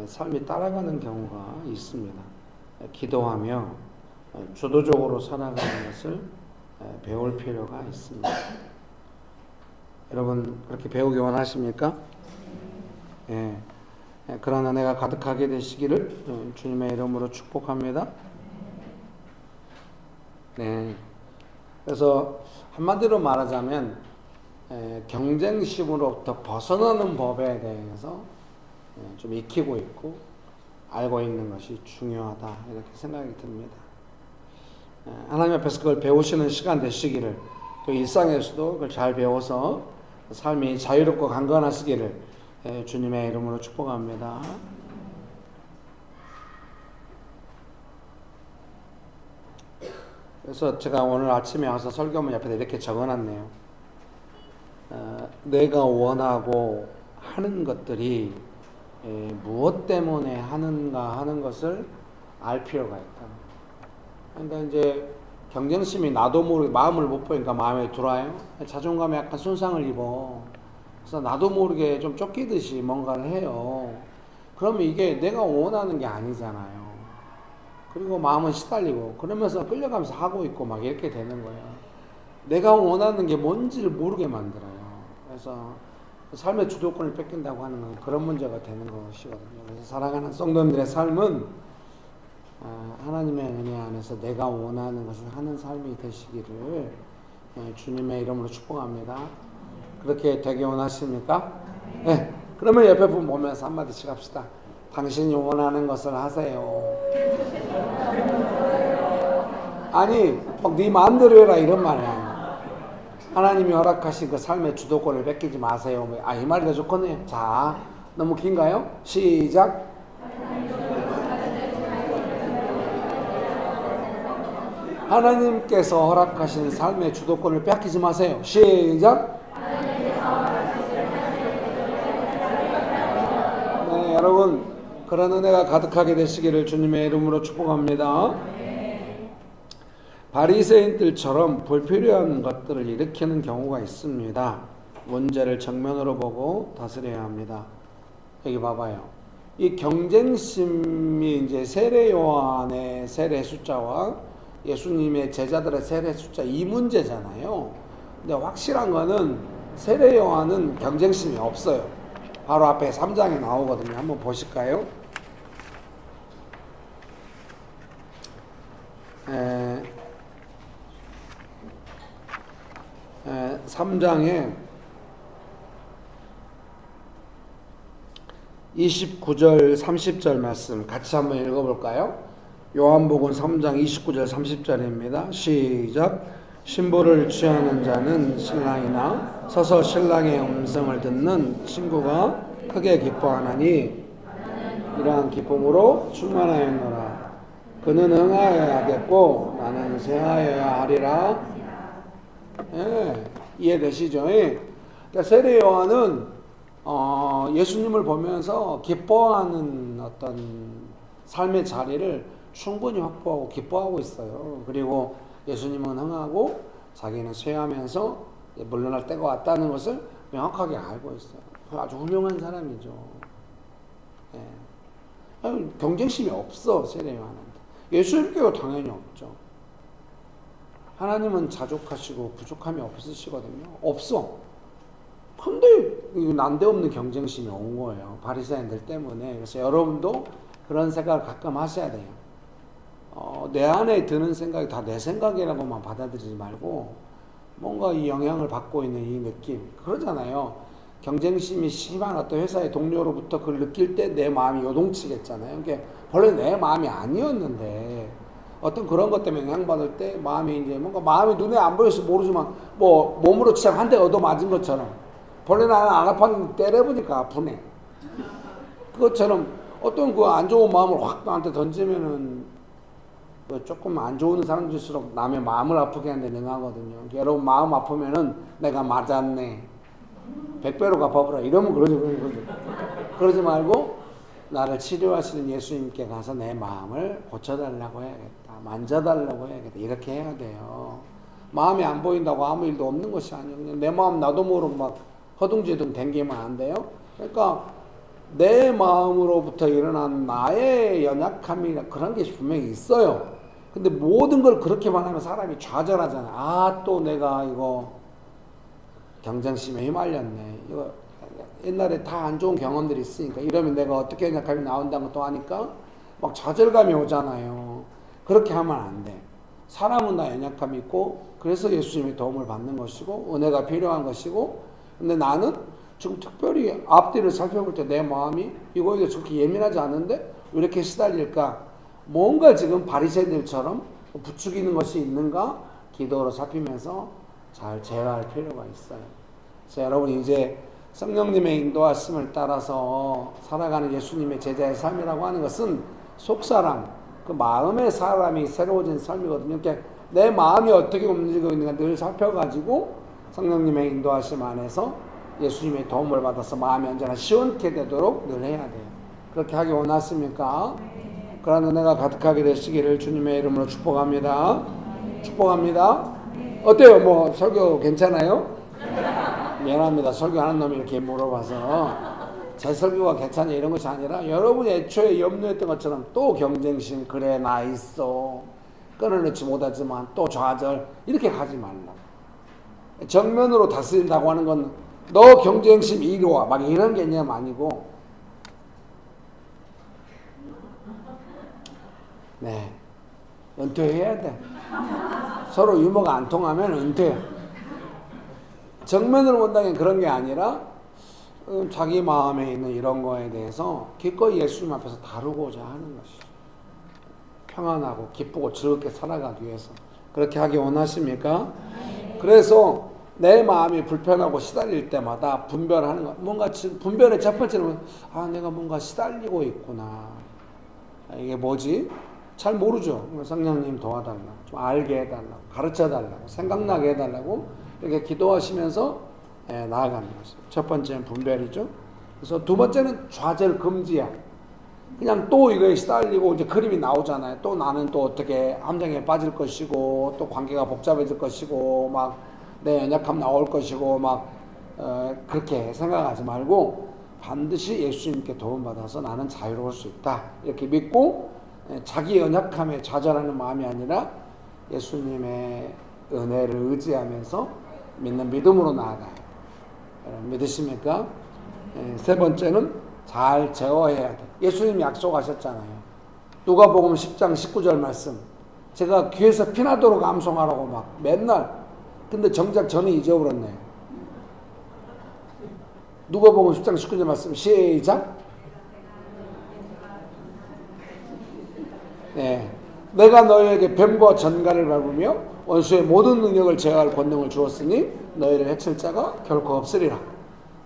[SPEAKER 2] 삶이 따라가는 경우가 있습니다. 기도하며 주도적으로 살아가는 것을 배울 필요가 있습니다. 여러분 그렇게 배우기 원하십니까? 예. 그런 은혜가 가득하게 되시기를 주님의 이름으로 축복합니다. 네. 그래서 한마디로 말하자면 경쟁심으로부터 벗어나는 법에 대해서 좀 익히고 있고 알고 있는 것이 중요하다 이렇게 생각이 듭니다. 하나님 앞에서 그걸 배우시는 시간 되시기를 또 일상에서도 그걸 잘 배워서 삶이 자유롭고 강건하시기를 주님의 이름으로 축복합니다. 그래서 제가 오늘 아침에 와서 설교문 옆에 이렇게 적어놨네요. 내가 원하고 하는 것들이 무엇 때문에 하는가 하는 것을 알 필요가 있다. 그러니까 이제 경쟁심이 나도 모르게 마음을 못 보니까 마음에 들어와요. 자존감에 약간 손상을 입어. 그래서 나도 모르게 좀 쫓기듯이 뭔가를 해요. 그러면 이게 내가 원하는 게 아니잖아요. 그리고 마음은 시달리고 그러면서 끌려가면서 하고 있고 막 이렇게 되는 거예요. 내가 원하는 게 뭔지를 모르게 만들어요. 그래서 삶의 주도권을 뺏긴다고 하는 건 그런 문제가 되는 것이거든요. 그래서 사랑하는 성도님들의 삶은 하나님의 은혜 안에서 내가 원하는 것을 하는 삶이 되시기를 주님의 이름으로 축복합니다. 그렇게 되게 원하십니까? 네. 그러면 옆에 분 보면서 한마디씩 합시다. 당신이 원하는 것을 하세요. 아니, 막 네 마음대로 해라 이런 말이야. 하나님이 허락하신 그 삶의 주도권을 뺏기지 마세요. 이 말이 더 좋겠네요. 자, 너무 긴가요? 시작. 하나님께서 허락하신 삶의 주도권을 뺏기지 마세요. 시작. 네, 여러분 그런 은혜가 가득하게 되시기를 주님의 이름으로 축복합니다. 바리새인들처럼 불필요한 것들을 일으키는 경우가 있습니다. 문제를 정면으로 보고 다스려야 합니다. 여기 봐봐요. 이 경쟁심이 이제 세례 요한의 세례 숫자와 예수님의 제자들의 세례 숫자 이 문제잖아요. 근데 확실한 거는 세례 요한은 경쟁심이 없어요. 바로 앞에 3장에 나오거든요. 한번 보실까요? 3장에 29절 30절 말씀 같이 한번 읽어볼까요? 요한복음 3장 29절 30절입니다. 시작. 신부를 취하는 자는 신랑이나 서서 신랑의 음성을 듣는 친구가 크게 기뻐하나니 이러한 기쁨으로 충만하였노라. 그는 응하여야 하겠고 나는 쇠하여야 하리라. 예, 이해되시죠? 그러니까 세례 요한은 예수님을 보면서 기뻐하는 어떤 삶의 자리를 충분히 확보하고 기뻐하고 있어요. 그리고 예수님은 흥하고 자기는 쇠하면서 물러날 때가 왔다는 것을 명확하게 알고 있어요. 아주 훌륭한 사람이죠. 예. 경쟁심이 없어 세례 요한은. 예수님께도 당연히 없죠. 하나님은 자족하시고 부족함이 없으시거든요. 없어. 근데 난데없는 경쟁심이 온 거예요. 바리새인들 때문에. 그래서 여러분도 그런 생각을 가끔 하셔야 돼요. 내 안에 드는 생각이 다 내 생각이라고만 받아들이지 말고 뭔가 이 영향을 받고 있는 이 느낌 그러잖아요. 경쟁심이 심한 어떤 회사의 동료로부터 그걸 느낄 때 내 마음이 요동치겠잖아요. 그게 원래 내 마음이 아니었는데 어떤 그런 것 때문에 영향받을 때 마음이 이제 뭔가 마음이 눈에 안 보여서 모르지만 뭐 몸으로 치면 한 대 얻어 맞은 것처럼 원래 나는 안 아팠는데 때려보니까 아프네. 그것처럼 어떤 그 안 좋은 마음을 확 나한테 던지면은 조금 안 좋은 사람들일수록 남의 마음을 아프게 하는 데 능하거든요. 여러분 마음 아프면은 내가 맞았네. 100배로 갚아보라. 이러면 그러지 말고 나를 치료하시는 예수님께 가서 내 마음을 고쳐달라고 해야겠다. 만져달라고 해야겠다. 이렇게 해야 돼요. 마음이 안 보인다고 아무 일도 없는 것이 아니에요. 그냥 내 마음 나도 모르고 막 허둥지둥 댕기면 안 돼요. 그러니까 내 마음으로부터 일어난 나의 연약함이나 그런 게 분명히 있어요. 근데 모든 걸 그렇게만 하면 사람이 좌절하잖아. 또 내가 이거 경쟁심에 휘말렸네. 이거 옛날에 다 안 좋은 경험들이 있으니까 이러면 내가 어떻게 연약함이 나온다는 것도 하니까 막 좌절감이 오잖아요. 그렇게 하면 안 돼. 사람은 다 연약함이 있고 그래서 예수님의 도움을 받는 것이고 은혜가 필요한 것이고 근데 나는 지금 특별히 앞뒤를 살펴볼 때 내 마음이 이거에 대해서 그렇게 예민하지 않은데 왜 이렇게 시달릴까? 뭔가 지금 바리새인들처럼 부추기는 것이 있는가? 기도로 살피면서 잘 제어할 필요가 있어요. 그래서 여러분 이제 성령님의 인도하심을 따라서 살아가는 예수님의 제자의 삶이라고 하는 것은 속사람, 그 마음의 사람이 새로워진 삶이거든요. 그러니까 내 마음이 어떻게 움직이고 있는가 늘 살펴가지고 성령님의 인도하심 안에서 예수님의 도움을 받아서 마음이 언제나 시원케 되도록 늘 해야 돼요. 그렇게 하기 원하십니까? 그런 은혜가 가득하게 되시기를 주님의 이름으로 축복합니다. 축복합니다. 어때요? 뭐 설교 괜찮아요? 미안합니다. 설교하는 놈이 이렇게 물어봐서 제 설교가 괜찮냐 이런 것이 아니라 여러분이 애초에 염려했던 것처럼 또 경쟁심, 그래 나 있어, 끊어내지 못하지만 또 좌절, 이렇게 가지 말라. 정면으로 다스린다고 하는 건 너 경쟁심 이리 와 막 이런 개념 아니고, 네, 은퇴해야 돼. 서로 유머가 안 통하면 은퇴. 정면으로 본다면 그런 게 아니라 자기 마음에 있는 이런 거에 대해서 기꺼이 예수님 앞에서 다루고자 하는 것이죠. 평안하고 기쁘고 즐겁게 살아가기 위해서. 그렇게 하기 원하십니까? 그래서 내 마음이 불편하고 시달릴 때마다 분별하는 것. 뭔가 분별의 첫 번째는 내가 뭔가 시달리고 있구나. 이게 뭐지? 잘 모르죠. 성령님 도와달라고, 좀 알게 해달라고, 가르쳐달라고, 생각나게 해달라고 이렇게 기도하시면서 나아가는 것이죠. 첫 번째는 분별이죠. 그래서 두 번째는 좌절 금지야. 그냥 또 이거에 시달리고 이제 그림이 나오잖아요. 또 나는 또 어떻게 함정에 빠질 것이고, 또 관계가 복잡해질 것이고, 막 내 연약함 나올 것이고, 막 그렇게 생각하지 말고 반드시 예수님께 도움받아서 나는 자유로울 수 있다. 이렇게 믿고 자기 연약함에 좌절하는 마음이 아니라 예수님의 은혜를 의지하면서 믿는 믿음으로 나아가요. 여러분 믿으십니까? 세 번째는 잘 제어해야 돼. 예수님이 약속하셨잖아요. 누가복음 10장 19절 말씀. 제가 귀에서 피나도록 암송하라고 막 맨날. 근데 정작 저는 잊어버렸네. 누가복음 10장 19절 말씀 시작. 네. 내가 너희에게 뱀과 전갈을 밟으며 원수의 모든 능력을 제어할 권능을 주었으니 너희를 해칠 자가 결코 없으리라.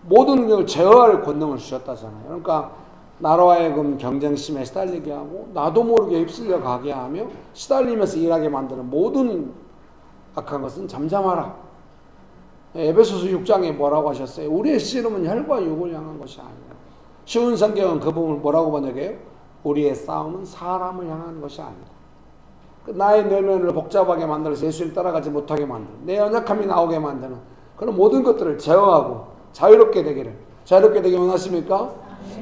[SPEAKER 2] 모든 능력을 제어할 권능을 주셨다잖아요. 그러니까 나로 하여금 경쟁심에 시달리게 하고 나도 모르게 휩쓸려 가게 하며 시달리면서 일하게 만드는 모든 악한 것은 잠잠하라. 에베소서 6장에 뭐라고 하셨어요? 우리의 씨름은 혈과 육을 향한 것이 아니라. 쉬운 성경은 그 부분을 뭐라고 번역해요? 우리의 싸움은 사람을 향한 것이 아니다. 나의 내면을 복잡하게 만들어서 예수님 따라가지 못하게 만드는, 내 연약함이 나오게 만드는 그런 모든 것들을 제어하고 자유롭게 되기를. 자유롭게 되기 원하십니까?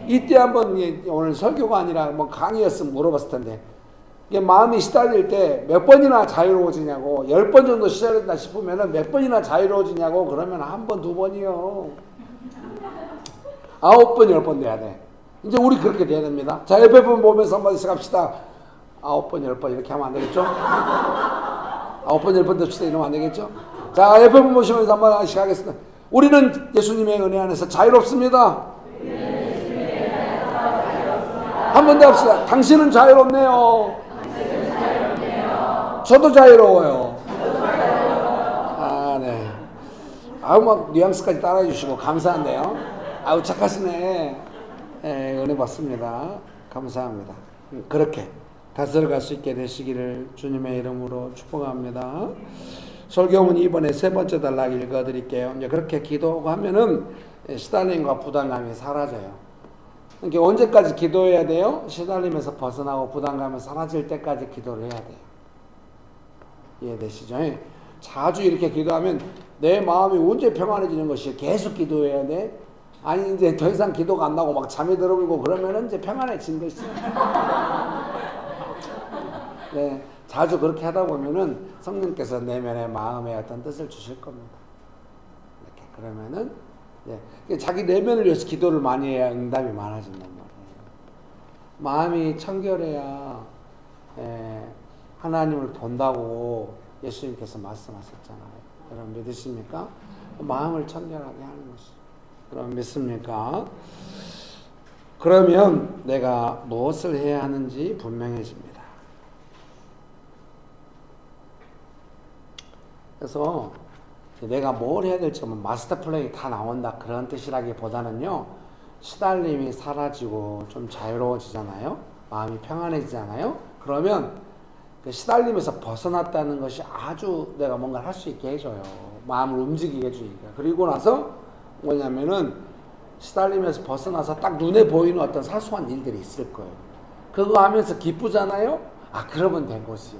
[SPEAKER 2] 이때 한번, 오늘 설교가 아니라 뭐 강의였으면 물어봤을 텐데, 이게 마음이 시달릴 때 몇 번이나 자유로워지냐고, 10번 정도 시달린다 싶으면 몇 번이나 자유로워지냐고, 그러면 한 번, 두 번이요. 9번, 10번 돼야 돼. 이제 우리 그렇게 돼야 됩니다. 자, 옆에 분 보면서 한마디씩 합시다. 9번, 10번 이렇게 하면 안 되겠죠? 9번, 10번 됩시다. 이러면 안 되겠죠? 자, 옆에 분 보시면서 한마디씩 하겠습니다. 우리는 예수님의 은혜 안에서 자유롭습니다. 한 번 더 합시다. 당신은 자유롭네요. 저도 자유로워요. 네. 막 뉘앙스까지 따라해 주시고 감사한데요. 착하시네. 은혜 받습니다. 감사합니다. 그렇게 다스려갈 수 있게 되시기를 주님의 이름으로 축복합니다. 설교문 이번에 세 번째 단락 읽어드릴게요. 이제 그렇게 기도하면은 시달림과 부담감이 사라져요. 그러니까 언제까지 기도해야 돼요? 시달림에서 벗어나고 부담감이 사라질 때까지 기도를 해야 돼요. 이해되시죠? 자주 이렇게 기도하면 내 마음이 언제 평안해지는 것이 계속 기도해야 돼? 아니 이제 더 이상 기도가 안 나고 막 잠이 들어오고 그러면 이제 평안해진 것이죠. 네, 자주 그렇게 하다 보면은 성령께서 내면의 마음에 어떤 뜻을 주실 겁니다. 이렇게 그러면은 자기 내면을 위해서 기도를 많이 해야 응답이 많아진단 말이에요. 마음이 청결해야 하나님을 본다고 예수님께서 말씀하셨잖아요. 여러분 믿으십니까? 마음을 청결하게 하는 것이. 여러분 믿습니까? 그러면 내가 무엇을 해야 하는지 분명해집니다. 그래서 내가 뭘 해야 될지 마스터 플랜이 다 나온다 그런 뜻이라기보다는요, 시달림이 사라지고 좀 자유로워지잖아요. 마음이 평안해지잖아요. 그러면 그 시달림에서 벗어났다는 것이 아주 내가 뭔가를 할 수 있게 해줘요. 마음을 움직이게 해주니까. 그리고 나서 뭐냐면은 시달림에서 벗어나서 딱 눈에 보이는 어떤 사소한 일들이 있을 거예요. 그거 하면서 기쁘잖아요. 그러면 된 것이요.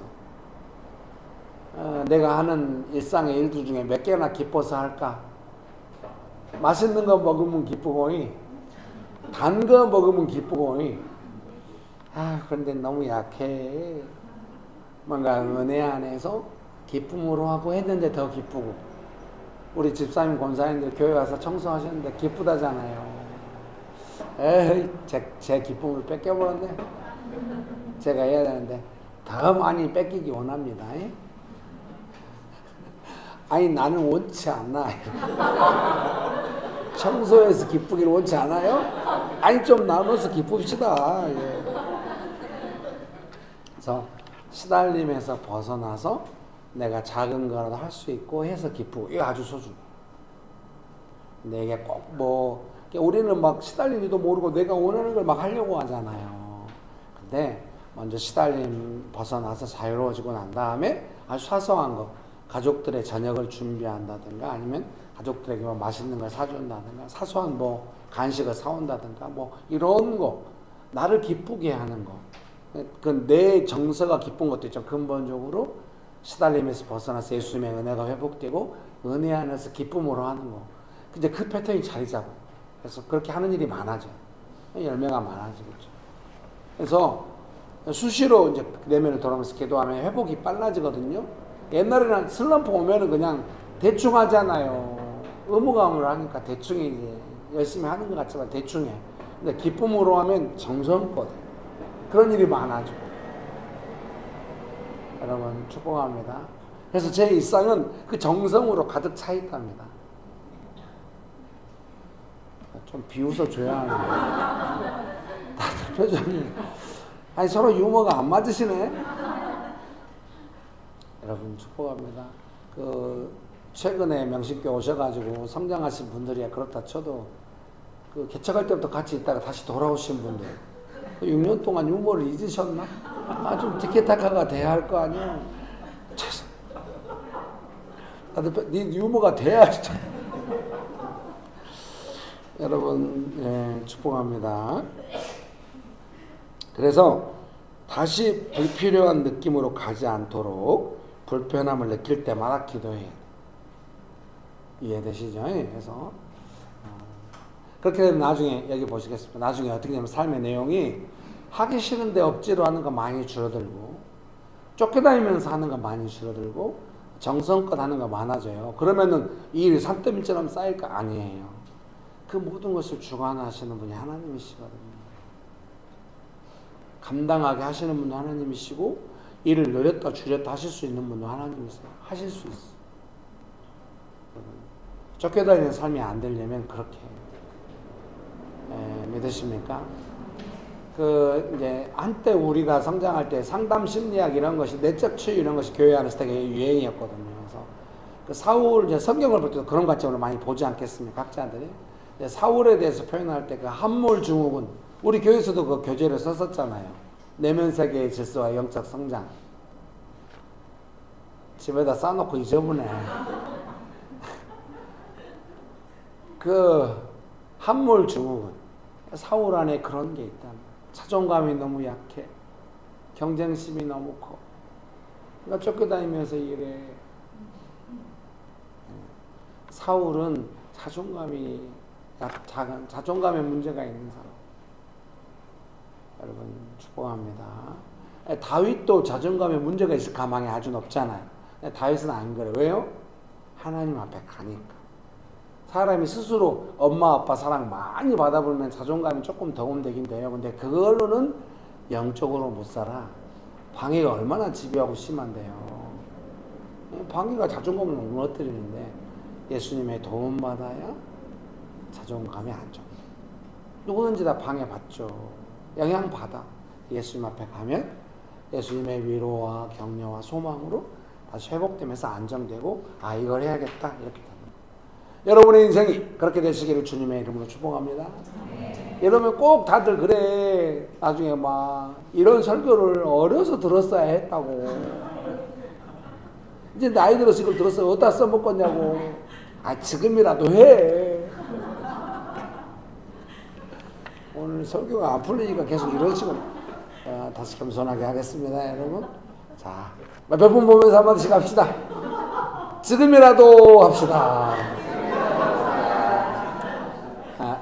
[SPEAKER 2] 내가 하는 일상의 일들 중에 몇 개나 기뻐서 할까? 맛있는 거 먹으면 기쁘고, 단 거 먹으면 기쁘고, 그런데 너무 약해. 뭔가 은혜 안에서 기쁨으로 하고 했는데 더 기쁘고. 우리 집사님, 권사님들 교회 와서 청소하셨는데 기쁘다잖아요. 에이, 제 기쁨을 뺏겨버렸네. 제가 해야 되는데 더 많이 뺏기기 원합니다. 아니, 나는 원치 않나. 청소해서 기쁘기를 원치 않아요? 아니, 좀 나눠서 기쁩시다. 예. 그래서 시달림에서 벗어나서 내가 작은 거라도 할 수 있고 해서 기쁘고, 이거 아주 소중. 근데 이게 꼭 뭐, 우리는 막 시달리지도 모르고 내가 원하는 걸 막 하려고 하잖아요. 근데 먼저 시달림 벗어나서 자유로워지고 난 다음에 아주 사소한 거, 가족들의 저녁을 준비한다든가, 아니면 가족들에게 뭐 맛있는 걸 사준다든가, 사소한 뭐 간식을 사온다든가, 뭐 이런 거, 나를 기쁘게 하는 거, 그 내 정서가 기쁜 것도 있죠. 근본적으로 시달림에서 벗어나서 예수님의 은혜가 회복되고 은혜 안에서 기쁨으로 하는 거. 이제 그 패턴이 자리 잡아. 그래서 그렇게 하는 일이 많아져. 열매가 많아지겠죠. 그래서 수시로 이제 내면을 돌아오면서 기도하면 회복이 빨라지거든요. 옛날에는 슬럼프 오면은 그냥 대충 하잖아요. 의무감으로 하니까 대충 이제 열심히 하는 것 같지만 대충 해. 근데 기쁨으로 하면 정성껏 그런 일이 많아져. 여러분 축복합니다. 그래서 제 일상은 그 정성으로 가득 차 있답니다. 좀 비웃어 줘야 하는데 다들 표정이 아니 서로 유머가 안 맞으시네. 여러분 축복합니다. 그 최근에 명식교 오셔가지고 성장하신 분들이야 그렇다 쳐도 그 개척할 때부터 같이 있다가 다시 돌아오신 분들 6년 동안 유머를 잊으셨나? 좀 티키타카가 돼야 할 거 아니야. 나도 네 유머가 돼야 진짜. 여러분 예, 축복합니다. 그래서 다시 불필요한 느낌으로 가지 않도록 불편함을 느낄 때마다 기도해요. 이해되시죠? 그래서 그렇게 되면 나중에 여기 보시겠습니다. 나중에 어떻게 되면 삶의 내용이 하기 싫은데 억지로 하는 거 많이 줄어들고 쫓겨다니면서 하는 거 많이 줄어들고 정성껏 하는 거 많아져요. 그러면은 이 일 산더미처럼 쌓일까? 아니에요. 그 모든 것을 주관하시는 분이 하나님이시거든요. 감당하게 하시는 분도 하나님이시고 일을 늘렸다 줄였다 하실 수 있는 분도 하나님이세요. 하실 수 있어. 쫓겨다니는 삶이 안 되려면 그렇게 믿으십니까? 그 이제 한때 우리가 성장할 때 상담 심리학 이런 것이 내적 치유 이런 것이 교회 안에서 되게 유행이었거든요. 그래서 그 사울 이제 성경을 볼 때도 그런 관점으로 많이 보지 않겠습니까? 각자들이 사울에 대해서 표현할 때 그 함몰 증후군 우리 교회에서도 그 교재를 썼었잖아요. 내면 세계의 질서와 영적 성장. 집에다 싸놓고 잊어보네. 그 함몰 증후군. 사울 안에 그런 게 있다. 자존감이 너무 약해. 경쟁심이 너무 커. 그러니까 쫓겨다니면서 이래. 사울은 자존감이 작은 자존감에 문제가 있는 사람. 여러분 축복합니다. 다윗도 자존감에 문제가 있을 가망이 아주 높잖아요. 다윗은 안 그래. 왜요? 하나님 앞에 가니까. 사람이 스스로 엄마 아빠 사랑 많이 받아보면 자존감이 조금 더움되긴 돼요. 근데 그걸로는 영적으로 못 살아. 방해가 얼마나 집요하고 심한데요. 방해가 자존감을 무너뜨리는데 예수님의 도움 받아야 자존감이 안정돼. 누구든지 다 방해받죠. 영향받아. 예수님 앞에 가면 예수님의 위로와 격려와 소망으로 다시 회복되면서 안정되고 이걸 해야겠다 이렇게 됩니다. 여러분의 인생이 그렇게 되시기를 주님의 이름으로 축복합니다. 이러면 꼭 다들 그래. 나중에 막 이런 설교를 어려서 들었어야 했다고. 이제 나이 들어서 이걸 들었어요. 어디다 써먹겠냐고. 지금이라도 해. 오늘 설교가 안 풀리니까 계속 이런 식으로 다시 겸손하게 하겠습니다, 여러분. 자, 몇 분 보면서 한마디씩 합시다. 지금이라도 합시다.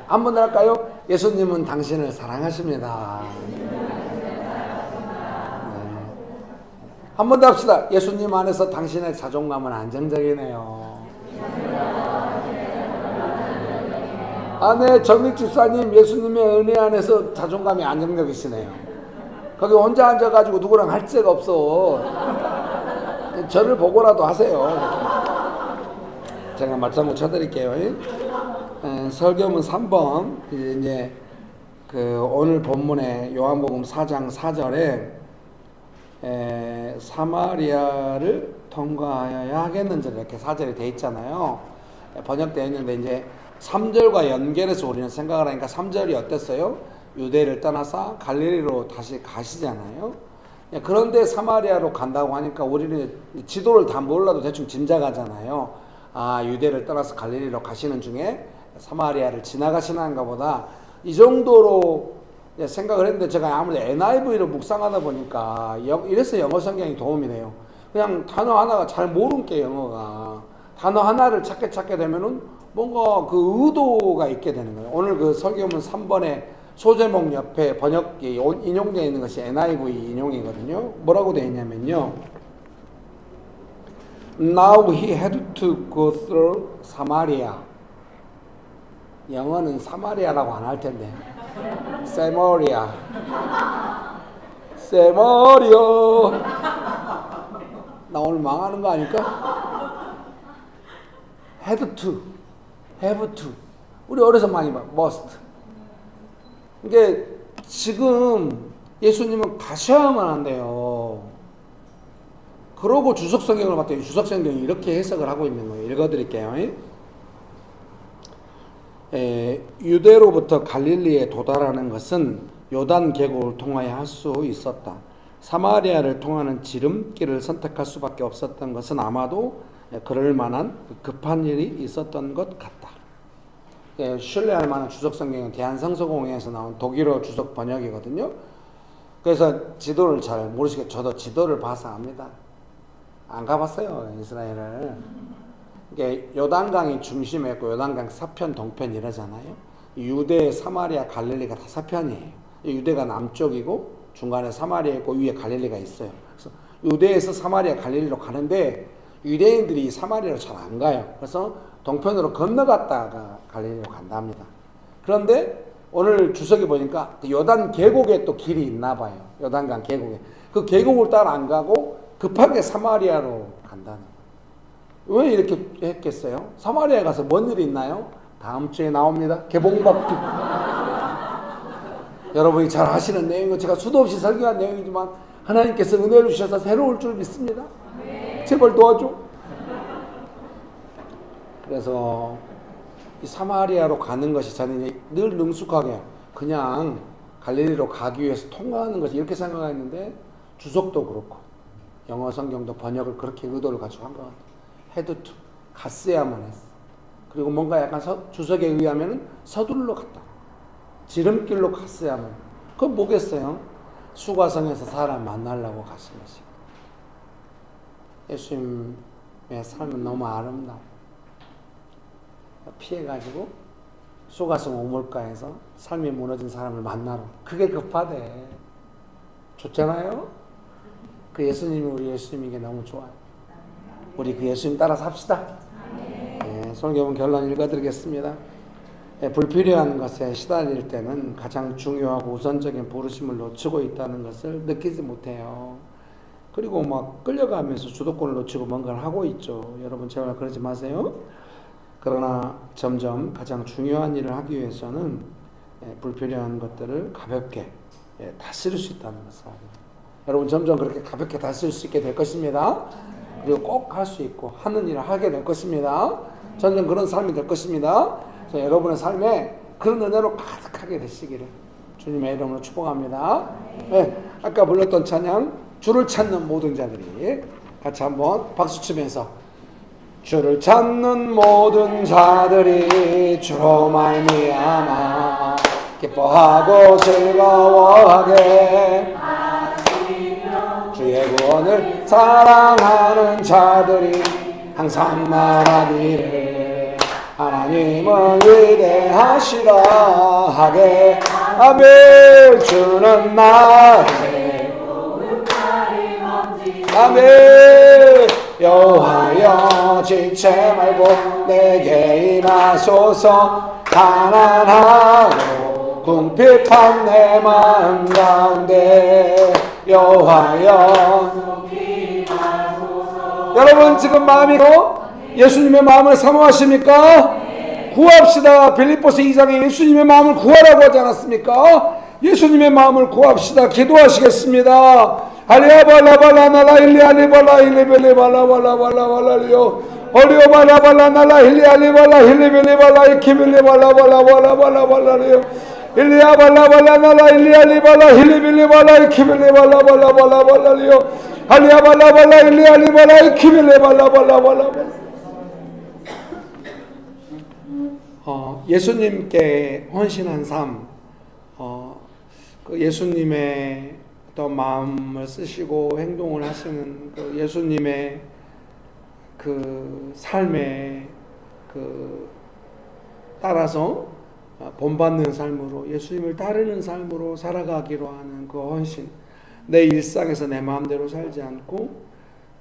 [SPEAKER 2] 한 번 더 할까요? 예수님은 당신을 사랑하십니다. 한 번 더 합시다. 예수님 안에서 당신의 자존감은 안정적이네요. 네, 정익 집사님, 예수님의 은혜 안에서 자존감이 안정적이시네요. 거기 혼자 앉아가지고 누구랑 할 데가 없어. 저를 보고라도 하세요. 제가 맞장구 쳐드릴게요. 설교문 3번, 이제 오늘 본문의 요한복음 4장 4절에 사마리아를 통과하여야 하겠는지 이렇게 4절이 돼 있잖아요. 번역되어 있는데 이제 3절과 연결해서 우리는 생각을 하니까 3절이 어땠어요? 유대를 떠나서 갈릴리로 다시 가시잖아요. 그런데 사마리아로 간다고 하니까 우리는 지도를 다 몰라도 대충 짐작하잖아요. 유대를 떠나서 갈릴리로 가시는 중에 사마리아를 지나가시는가 보다, 이 정도로 생각을 했는데, 제가 아무래도 NIV로 묵상하다 보니까 이래서 영어 성경이 도움이 돼요. 그냥 단어 하나가 잘 모르는 게 영어가, 단어 하나를 찾게 되면은 뭔가 그 의도가 있게 되는 거예요. 오늘 그 설교문 3번에 소제목 옆에 번역기 인용되어 있는 것이 NIV 인용이거든요. 뭐라고 되어 있냐면요, Now he had to go through Samaria. 영어는 사마리아라고 안 할 텐데 세모리아. 나 오늘 망하는 거 아닐까? had to, have to. 우리 어려서 많이 봐. must. 이게 지금 예수님은 가셔야만 한대요. 그러고 주석 성경을 봤더니 주석 성경이 이렇게 해석을 하고 있는 거예요. 읽어드릴게요. 유대로부터 갈릴리에 도달하는 것은 요단 계곡을 통하여 할 수 있었다. 사마리아를 통하는 지름길을 선택할 수밖에 없었던 것은 아마도 그럴 만한 급한 일이 있었던 것 같다. 신뢰할 만한 주석 성경은 대한성서공회에서 나온 독일어 주석 번역이거든요. 그래서 지도를 잘 모르시겠죠. 저도 지도를 봐서 압니다. 안 가봤어요, 이스라엘을. 이게 요단강이 중심에 있고 요단강 서편, 동편 이러잖아요. 유대, 사마리아, 갈릴리가 다 서편이에요. 유대가 남쪽이고 중간에 사마리아 있고 위에 갈릴리가 있어요. 그래서 유대에서 사마리아, 갈릴리로 가는데 유대인들이 사마리아로 잘 안 가요. 그래서 동편으로 건너갔다가 갈릴리로 간답니다. 그런데 오늘 주석이 보니까 요단 계곡에 또 길이 있나 봐요. 요단강 계곡에. 그 계곡을 따라 안 가고 급하게 사마리아로 간다는 거예요. 왜 이렇게 했겠어요? 사마리아에 가서 뭔 일이 있나요? 다음 주에 나옵니다. 개봉박두. 여러분이 잘 아시는 내용은 제가 수도 없이 설교한 내용이지만 하나님께서 은혜를 주셔서 새로울 줄 믿습니다. 제발 도와줘. 그래서 이 사마리아로 가는 것이 저는 늘 능숙하게 그냥 갈릴리로 가기 위해서 통과하는 것이 이렇게 생각했는데, 주석도 그렇고 영어 성경도 번역을 그렇게 의도를 가지고 한 것 같아요. had to, 갔어야만 했어. 그리고 뭔가 약간 주석에 의하면 서둘러 갔다. 지름길로 갔어야만. 그건 뭐겠어요? 수가성에서 사람 만나려고 가신 것이. 예수님의 삶은 너무 아름다워. 피해가지고 수가성 우물가에서 삶이 무너진 사람을 만나러. 그게 급하대. 좋잖아요? 그 예수님이 우리 예수님에게 너무 좋아요. 우리 그 예수님 따라 삽시다. 설교문 결론 읽어드리겠습니다. 불필요한 것에 시달릴 때는 가장 중요하고 우선적인 부르심을 놓치고 있다는 것을 느끼지 못해요. 그리고 막 끌려가면서 주도권을 놓치고 뭔가를 하고 있죠. 여러분 제발 그러지 마세요. 그러나 점점 가장 중요한 일을 하기 위해서는 불필요한 것들을 가볍게 다스릴 수 있다는 것을 알아요. 여러분 점점 그렇게 가볍게 다스릴 수 있게 될 것입니다. 그리고 꼭 할 수 있고 하는 일을 하게 될 것입니다. 점점 그런 삶이 될 것입니다. 그래서 여러분의 삶에 그런 은혜로 가득하게 되시기를 주님의 이름으로 축복합니다. 네, 아까 불렀던 찬양 주를 찾는 모든 자들이 같이 한번 박수 치면서, 주를 찾는 모든 자들이 주로 말미암아 기뻐하고 즐거워하게 주의 구원을 사랑하는 자들이 항상 말하기를 하나님은 위대하시다 하게 아멘. 주는 나의 아멘. 여호와여 지체 말고 내게 임하소서. 가난하고 궁핍한 내 마음 가운데 여호와여. 여러분 지금 마음이로 예수님의 마음을 사모하십니까? 구합시다. 빌립보서 2장에 예수님의 마음을 구하라고 하지 않았습니까? 예수님의 마음을 구합시다. 기도하시겠습니다. 할리아발라발라나라 일리알리발라 일리벨리발라발라발라발라리오 어리오발라발라나라 일리알리발라 일리벨리발라 이키벨리발라발라발라발라리오 일리아발라발라나라 일리알리발라 일리벨리발라 이키벨리발라발라발라발라리오 할리아발라발라 일리알리발라 이키벨리발라발라발라발라. 예수님께 헌신한 삶, 그 예수님의 어떤 마음을 쓰시고 행동을 하시는 그 예수님의 그 삶에 그 따라서 본받는 삶으로 예수님을 따르는 삶으로 살아가기로 하는 그 헌신. 내 일상에서 내 마음대로 살지 않고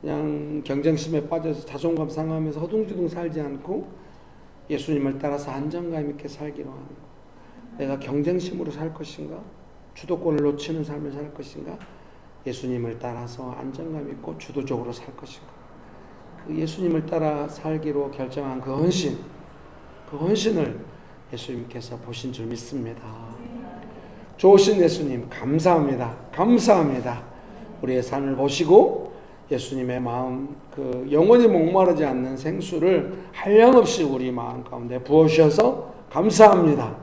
[SPEAKER 2] 그냥 경쟁심에 빠져서 자존감 상하면서 허둥지둥 살지 않고 예수님을 따라서 안정감 있게 살기로 하는 것. 내가 경쟁심으로 살 것인가? 주도권을 놓치는 삶을 살 것인가? 예수님을 따라서 안정감 있고 주도적으로 살 것인가? 그 예수님을 따라 살기로 결정한 그 헌신, 그 헌신을 예수님께서 보신 줄 믿습니다. 좋으신 예수님 감사합니다. 감사합니다. 우리의 삶을 보시고 예수님의 마음, 그 영원히 목마르지 않는 생수를 한량없이 우리 마음 가운데 부어주셔서 감사합니다.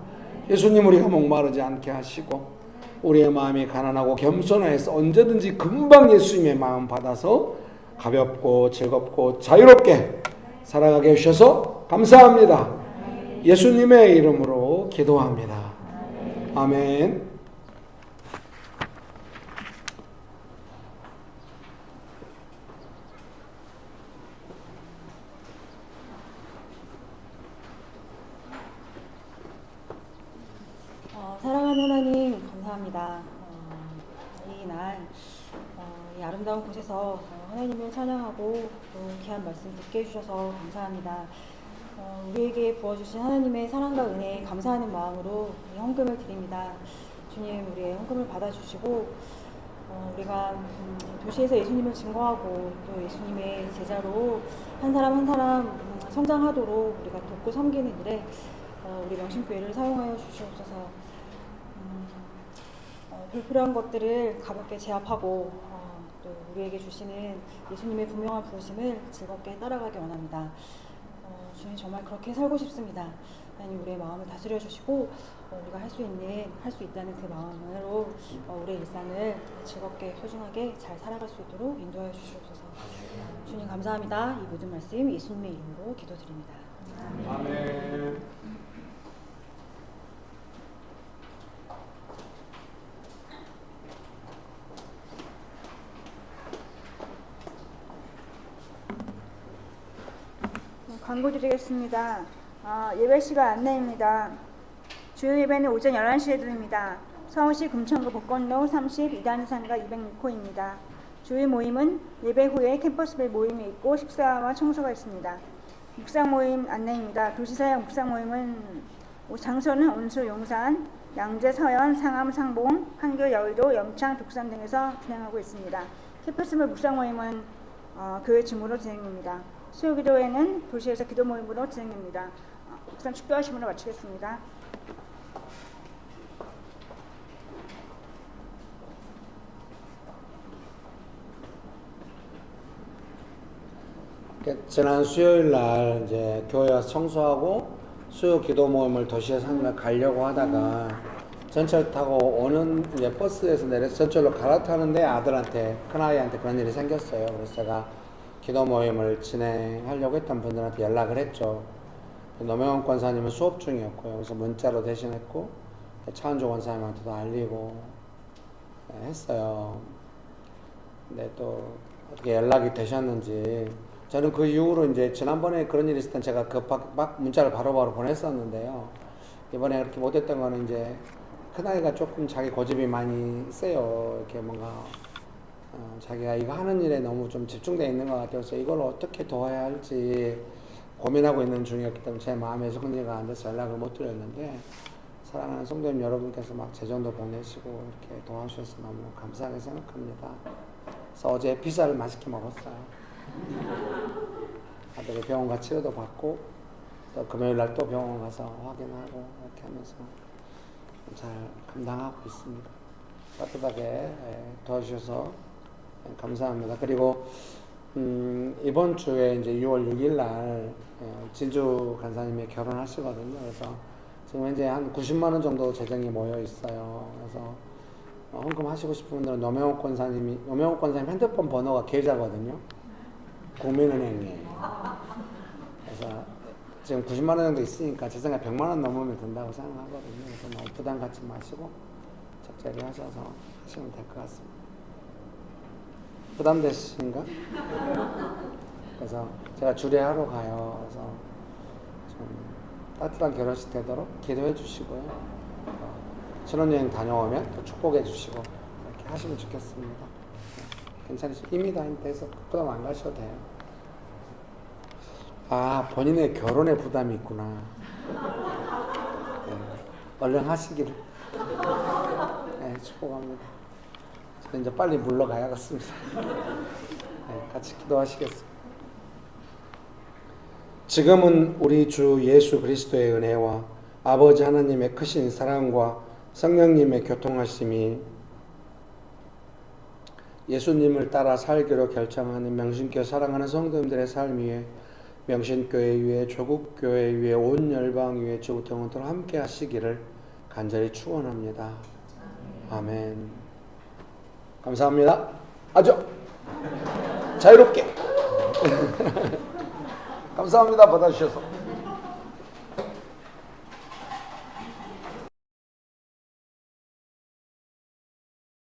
[SPEAKER 2] 예수님 우리가 목마르지 않게 하시고 우리의 마음이 가난하고 겸손해서 언제든지 금방 예수님의 마음 받아서 가볍고 즐겁고 자유롭게 살아가게 해주셔서 감사합니다. 예수님의 이름으로 기도합니다. 아멘.
[SPEAKER 4] 사랑하는 하나님 감사합니다. 이날 이 아름다운 곳에서 하나님을 찬양하고 또 귀한 말씀 듣게 해주셔서 감사합니다. 우리에게 부어주신 하나님의 사랑과 은혜에 감사하는 마음으로 이 헌금을 드립니다. 주님 우리의 헌금을 받아주시고 우리가 도시에서 예수님을 증거하고 또 예수님의 제자로 한 사람 한 사람 성장하도록 우리가 돕고 섬기는 일에 우리 명심교회를 사용하여 주시옵소서. 불필요한 것들을 가볍게 제압하고 또 우리에게 주시는 예수님의 분명한 부르심을 즐겁게 따라가기 원합니다. 주님 정말 그렇게 살고 싶습니다. 하나님 우리의 마음을 다스려 주시고 우리가 할 수 있다는 그 마음으로 우리의 일상을 즐겁게 소중하게 잘 살아갈 수 있도록 인도하여 주시옵소서. 주님 감사합니다. 이 모든 말씀 예수님의 이름으로 기도드립니다.
[SPEAKER 2] 아멘.
[SPEAKER 1] 광고 드리겠습니다. 예배 시간 안내입니다. 주요 예배는 오전 11시에 드립니다. 서울시 금천구 복건로 30 이단산가 206호입니다. 주요 모임은 예배 후에 캠퍼스별 모임이 있고 식사와 청소가 있습니다. 묵상 모임 안내입니다. 도시사역 묵상 모임은 장소는 온수, 용산, 양재, 서현, 상암, 상봉, 판교, 여의도, 염창, 독산 등에서 진행하고 있습니다. 캠퍼스별 묵상 모임은 교회 줌으로 진행됩니다. 수요기도회는 도시에서 기도 모임으로 진행됩니다. 묵상 축도하심으로 마치겠습니다.
[SPEAKER 2] 지난 수요일 날 이제 교회 와서 청소하고 수요 기도 모임을 도시에서 가려고 하다가 전철 타고 오는 이제 버스에서 내려서 전철로 갈아타는데 아들한테, 큰아이한테 그런 일이 생겼어요. 그래서 제가 기도 모임을 진행하려고 했던 분들한테 연락을 했죠. 노명원 권사님은 수업 중이었고요. 그래서 문자로 대신했고 차은조 권사님한테도 알리고 했어요. 근데 또 어떻게 연락이 되셨는지 저는 그 이후로 이제 지난번에 그런 일이 있을 땐 제가 막 문자를 바로바로 보냈었는데요. 이번에 그렇게 못했던 거는 이제 큰아이가 조금 자기 고집이 많이 세요. 이렇게 뭔가 자기가 이거 하는 일에 너무 좀 집중되어 있는 것 같아서 이걸 어떻게 도와야 할지 고민하고 있는 중이었기 때문에 제 마음에 정리가 안 돼서 연락을 못 드렸는데, 사랑하는 성도님 여러분께서 막 재정도 보내시고 이렇게 도와주셔서 너무 감사하게 생각합니다. 그래서 어제 피자를 맛있게 먹었어요. 아들이 병원가 치료도 받고 또 금요일 날 또 병원 가서 확인하고 이렇게 하면서 잘 감당하고 있습니다. 따뜻하게 도와주셔서 감사합니다. 그리고 이번 주에 이제 6월 6일 날 진주 간사님이 결혼하시거든요. 그래서 지금 현재 한 90만 원 정도 재정이 모여 있어요. 그래서 헌금하시고 싶은 분들은 노명욱 권사님 핸드폰 번호가 계좌거든요. 국민은행이에요. 그래서 지금 90만 원 정도 있으니까 제 생각에 100만 원 넘으면 된다고 생각하거든요. 그래서 너무 부담 갖지 마시고 적절히 하셔서 하시면 될 것 같습니다. 부담되신가? 그래서 제가 주례하러 가요. 그래서 좀 따뜻한 결혼식 되도록 기도해 주시고요. 신혼여행 다녀오면 또 축복해 주시고 이렇게 하시면 좋겠습니다. 괜찮으시죠? 이미 다닌데서 부담 안 가셔도 돼요. 아, 본인의 결혼에 부담이 있구나. 네, 얼른 하시기를. 네, 축복합니다. 저는 이제 빨리 물러가야겠습니다. 네, 같이 기도하시겠습니다. 지금은 우리 주 예수 그리스도의 은혜와 아버지 하나님의 크신 사랑과 성령님의 교통하심이 예수님을 따라 살기로 결정하는 명신교회 사랑하는 성도님들의 삶 위에, 명신교회 위에, 조국교회 위에, 온 열방 위에 지구부터 영원토록 함께 하시기를 간절히 축원합니다. 아멘. 감사합니다. 아주 자유롭게 감사합니다. 받아주셔서.